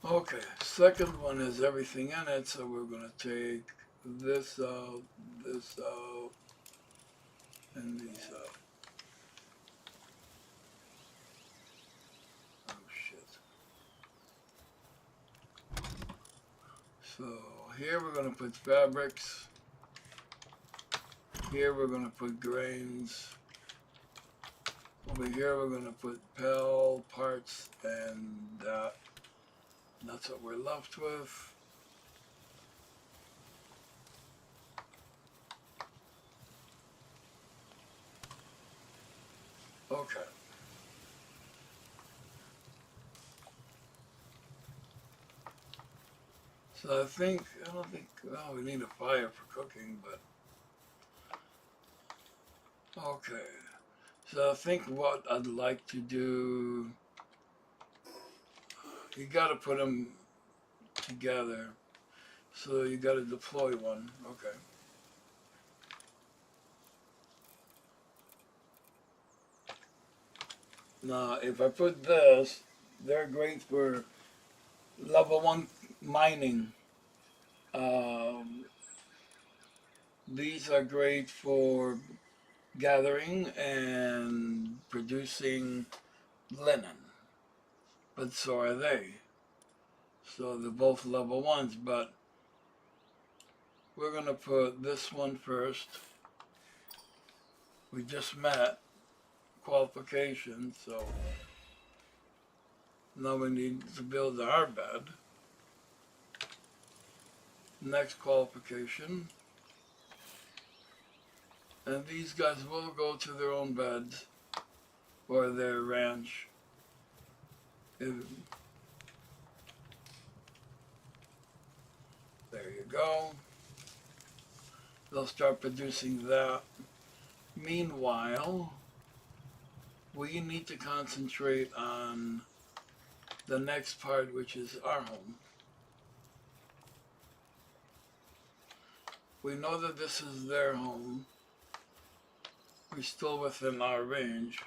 Speaker 1: Okay, second one has everything in it, so we're going to take this out, and these out. Oh shit. So here we're going to put fabrics, here we're going to put grains, over here we're going to put PEL parts, and that's what we're left with. Okay. So I don't think, well, we need a fire for cooking, but, okay. So I think what I'd like to do, you gotta put them together. So you gotta deploy one, okay. Now, if I put this, they're great for level 1 mining. These are great for gathering and producing linen, but so are they. So they're both level 1s, but we're gonna put this one first. We just met qualifications, so now we need to build our bed. Next qualification. And these guys will go to their own beds or their ranch. There you go. They'll start producing that. Meanwhile, we need to concentrate on the next part, which is our home. We know that this is their home. We're still within our range.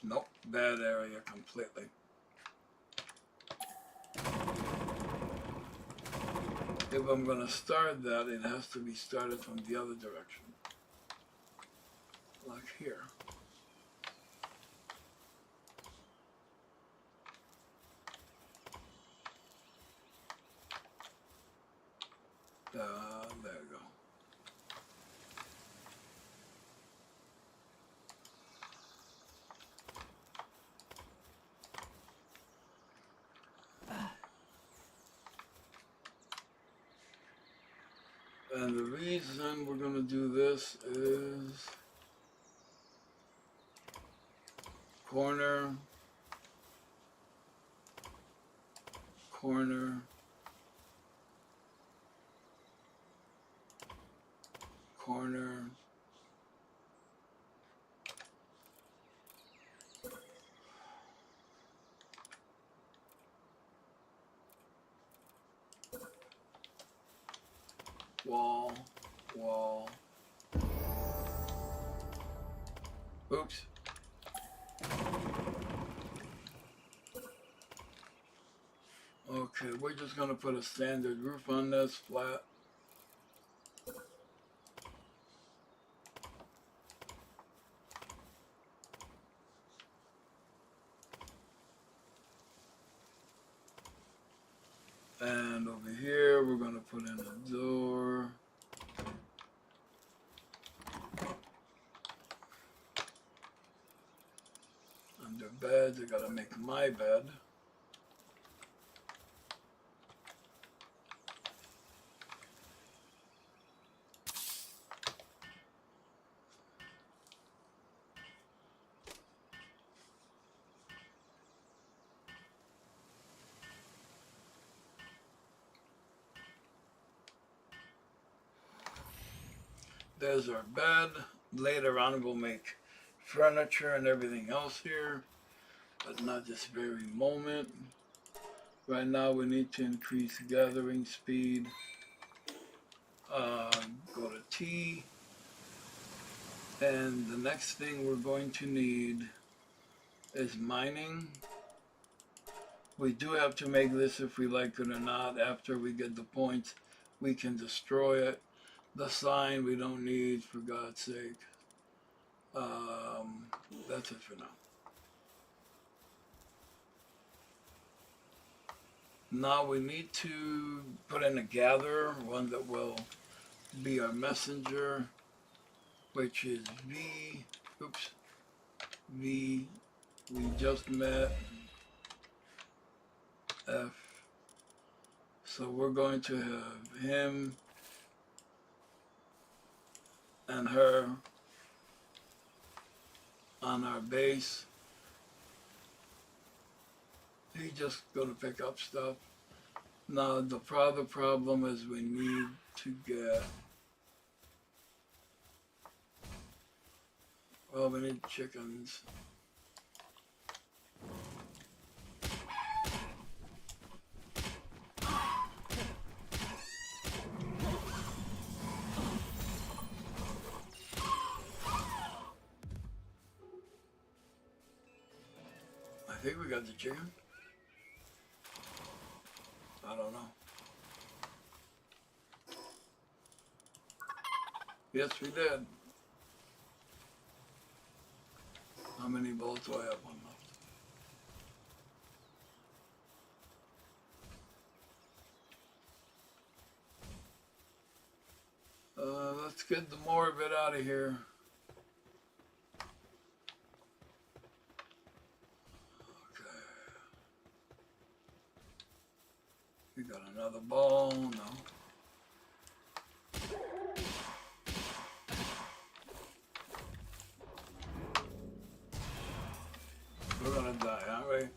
Speaker 1: Nope, bad area completely. If I'm going to start that, it has to be started from the other direction. Like here. There you go. And the reason we're going to do this is corner, corner, corner, wall, wall. Oops. Okay, we're just going to put a standard roof on this, flat. And over here, we're going to put in a door. Under beds, I got to make my bed. There's our bed. Later on we'll make furniture and everything else here, but not this very moment. Right now we need to increase gathering speed. Go to T. And the next thing we're going to need is mining. We do have to make this if we like it or not. After we get the points, we can destroy it. The sign we don't need, for God's sake. That's it for now. Now we need to put in a gatherer, one that will be our messenger, which is V. Oops. V. We just met. F. So we're going to have him and her on our base. He's just going to pick up stuff. Now the problem is we need to get, well, we need chickens. I think we got the chicken. I don't know. Yes, we did. How many bolts do I have? One left. Let's get the more of it out of here. We got another ball, no. We're gonna die, aren't we?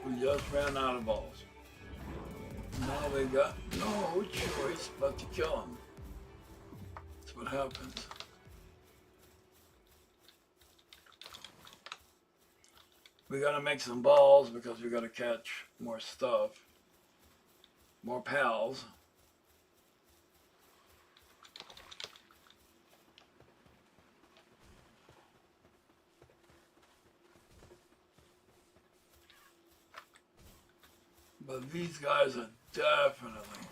Speaker 1: We just ran out of balls. Now they got no choice but to kill them. That's what happens. We gotta make some balls because we gotta catch more stuff. More pals. But these guys are definitely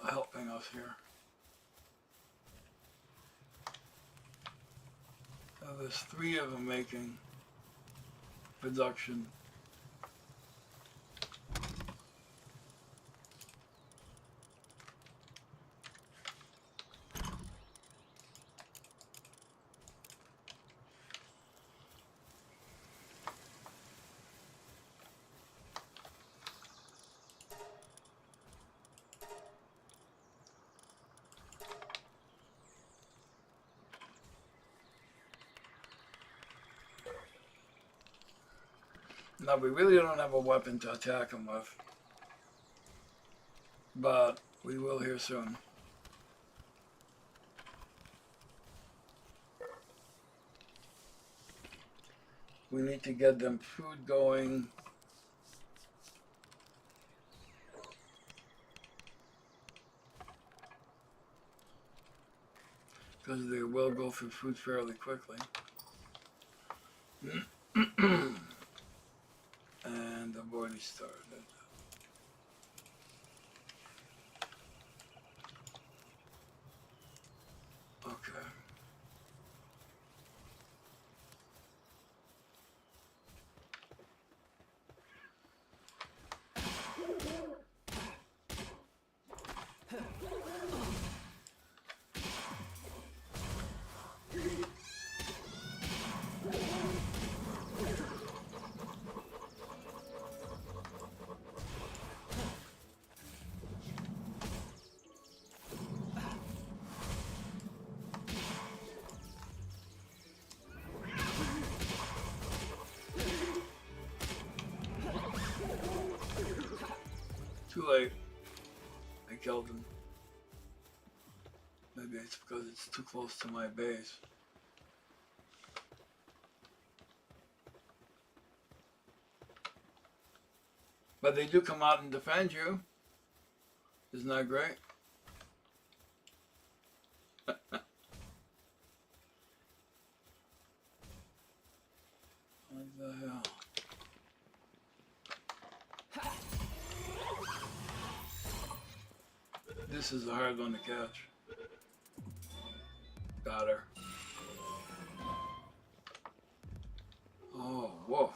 Speaker 1: helping us here. Now there's 3 of them making production. Now we really don't have a weapon to attack them with, but we will here soon. We need to get them food going. Because they will go through food fairly quickly. And I've already started. Okay. Too late. I killed him. Maybe it's because it's too close to my base. But they do come out and defend you. Isn't that great? What the hell? This is a hard one to catch. Got her. Oh, whoa.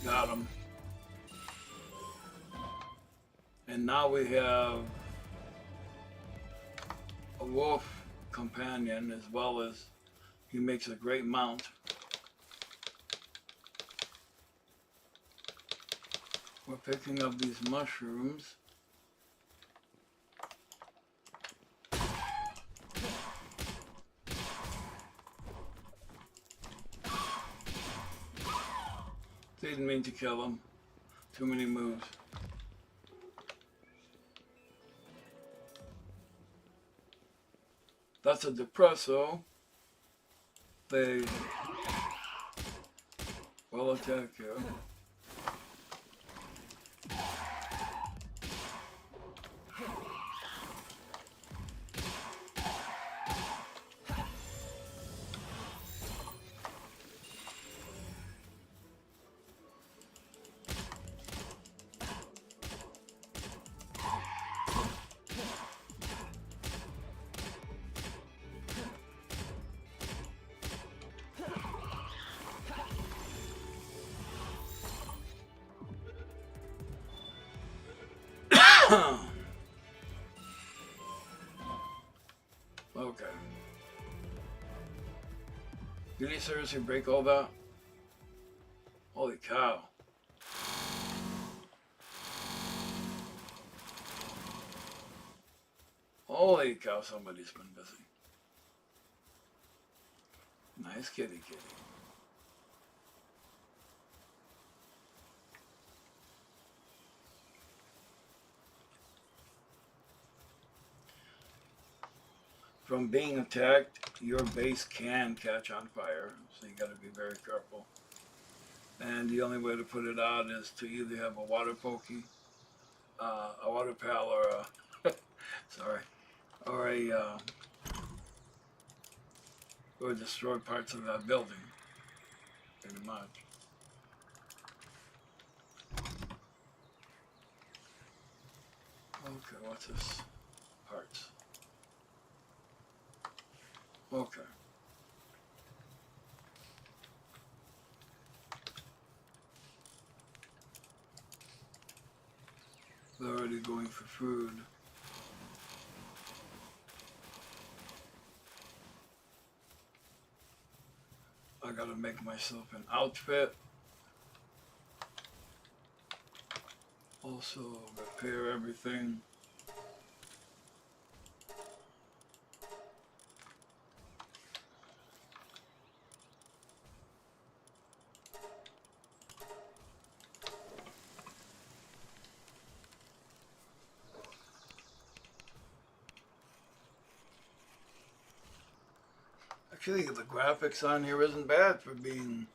Speaker 1: Got him. And now we have a wolf companion, as well as he makes a great mount. We're picking up these mushrooms. Didn't mean to kill him. Too many moves. That's a depresso. They will attack you. Okay. Did he seriously break all that? Holy cow. Holy cow, somebody's been busy. Nice kitty kitty. From being attacked, your base can catch on fire, so you got to be very careful. And the only way to put it out is to either have a water pokey, a water pal, or a sorry, or destroy parts of that building, pretty much. Okay, what's this? Parts. Okay. They're already going for food. I gotta make myself an outfit. Also repair everything. Actually, the graphics on here isn't bad for being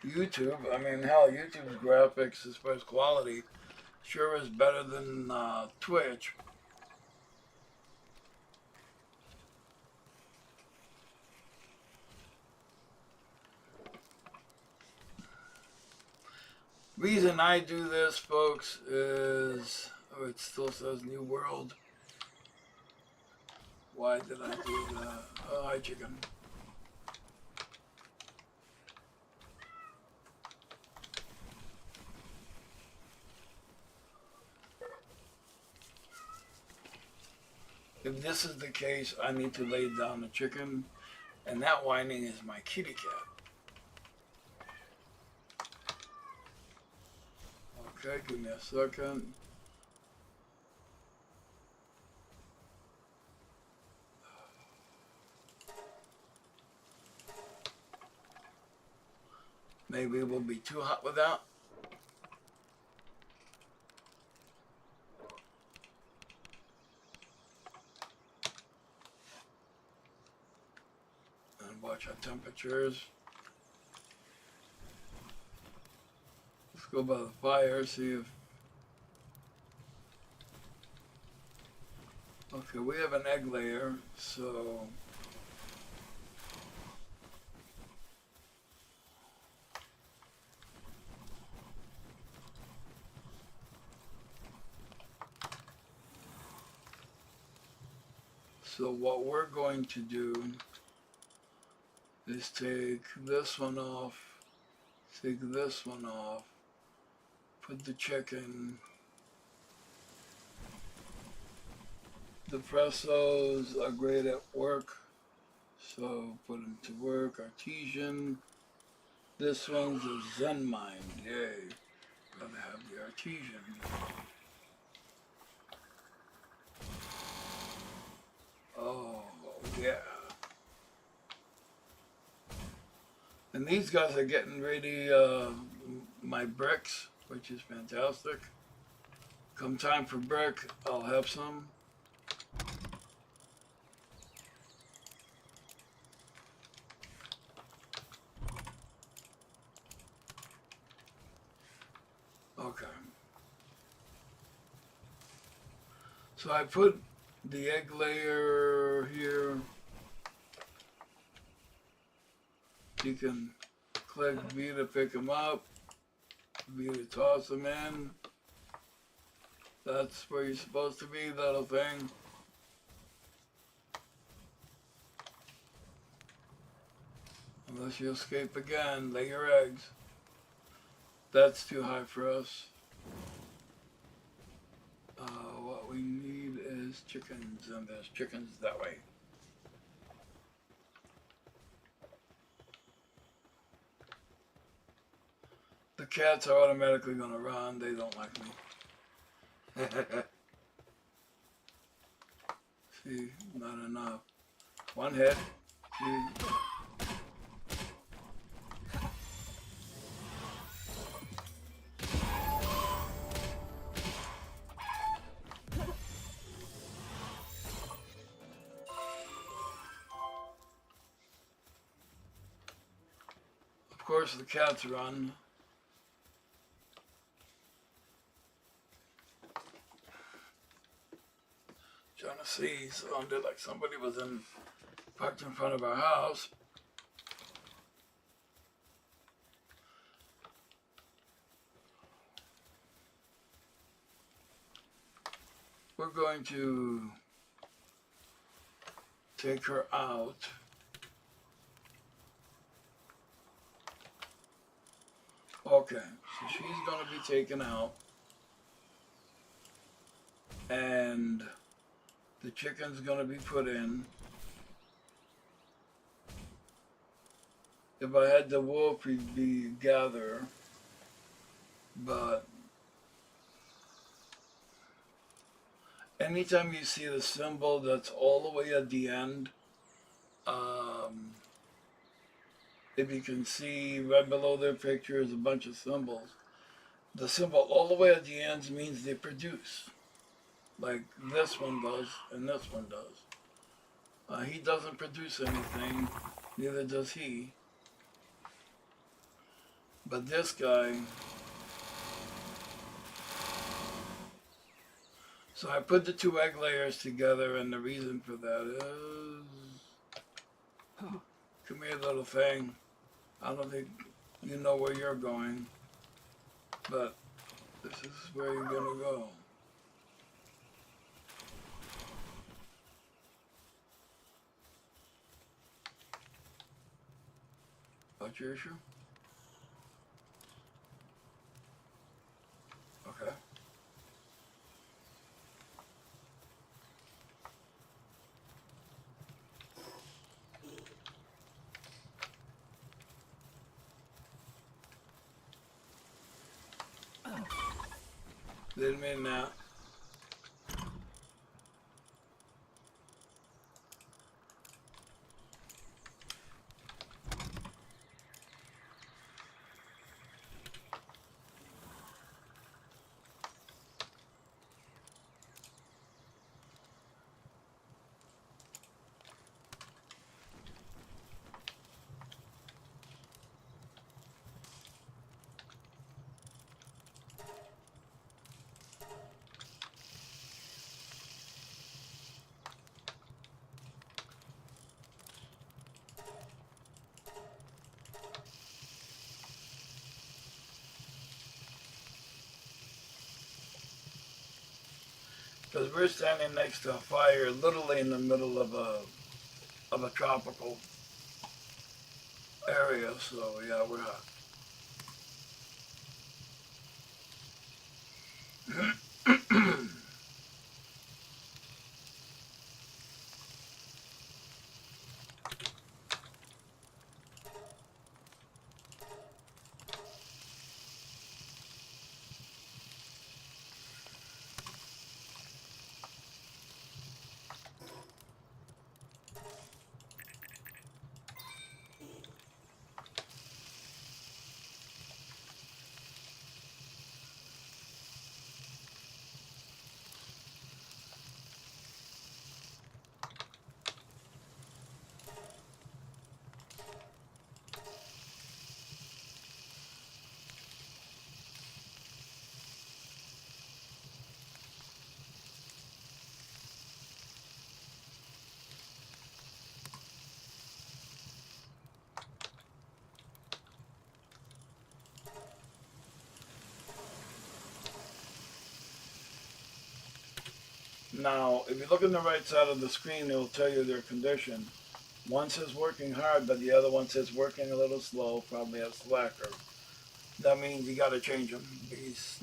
Speaker 1: YouTube. I mean, hell, YouTube's graphics as far as quality sure is better than Twitch. Reason I do this, folks, is it still says New World. Why did I do that? Oh, hi, chicken. If this is the case, I need to lay down the chicken, and that whining is my kitty cat. Okay, give me a second. Maybe it will be too hot with that. And watch our temperatures. Let's go by the fire, see if... Okay, we have an egg layer, so... So what we're going to do is take this one off, take this one off, put the chicken. The pressos are great at work, so put them to work. Artesian. This one's a Zen mind, yay. Gotta have the artesian. Oh, yeah. And these guys are getting ready my bricks, which is fantastic. Come time for brick, I'll have some. Okay. So I put the egg layer here. You can click V to pick them up, V to toss them in. That's where you're supposed to be, little thing. Unless you escape again, lay your eggs. That's too high for us. What we need is chickens, and there's chickens that way. The cats are automatically gonna run, they don't like me. See, not enough. One hit. See. Of course the cats run. Trying to see, sounded like somebody was parked in front of our house. We're going to take her out. Okay, so she's going to be taken out. And the chicken's going to be put in. If I had the wolf, he'd be gather. But anytime you see the symbol that's all the way at the end, if you can see right below their picture is a bunch of symbols. The symbol all the way at the end means they produce. Like this one does and this one does. He doesn't produce anything, neither does he. But this guy... So I put the two egg layers together, and the reason for that is... Come here, little thing. I don't think you know where you're going, but this is where you're gonna go. What's your issue? Okay. Didn't mean that. Because we're standing next to a fire, literally in the middle of a tropical area, so yeah, we're hot. Now, if you look on the right side of the screen, it will tell you their condition. One says working hard, but the other one says working a little slow, probably a slacker. That means you got to change him. He's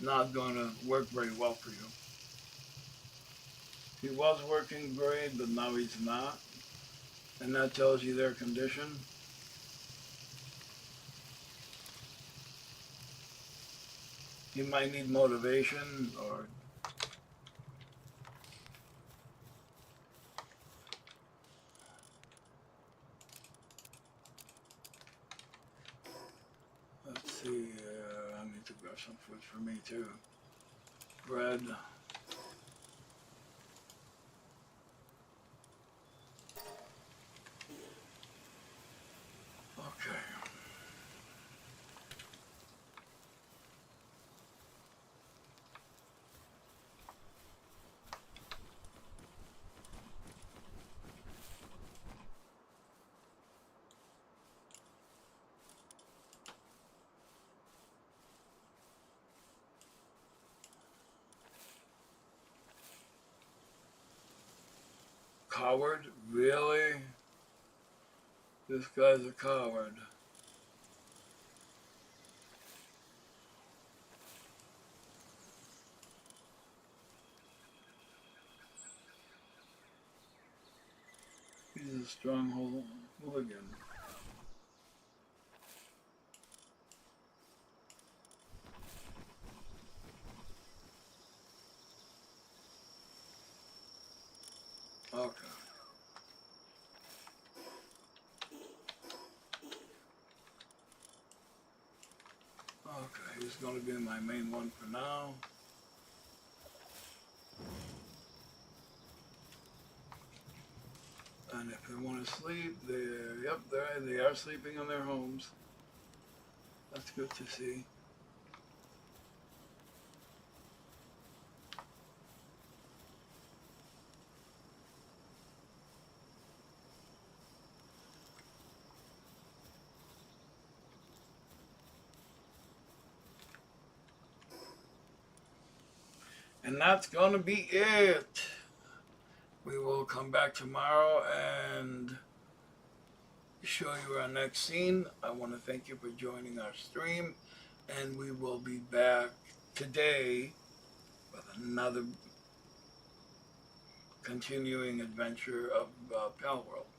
Speaker 1: not going to work very well for you. He was working great, but now he's not. And that tells you their condition. You might need motivation or... Let's see, I need to grab some food for me too. Bread. Okay. Coward? Really? This guy's a coward. He's a stronghold hooligan. Okay. Okay, he's going to be my main one for now. And if they want to sleep, yep, they are sleeping in their homes. That's good to see. And that's going to be it. We will come back tomorrow and show you our next scene. I want to thank you for joining our stream. And we will be back today with another continuing adventure of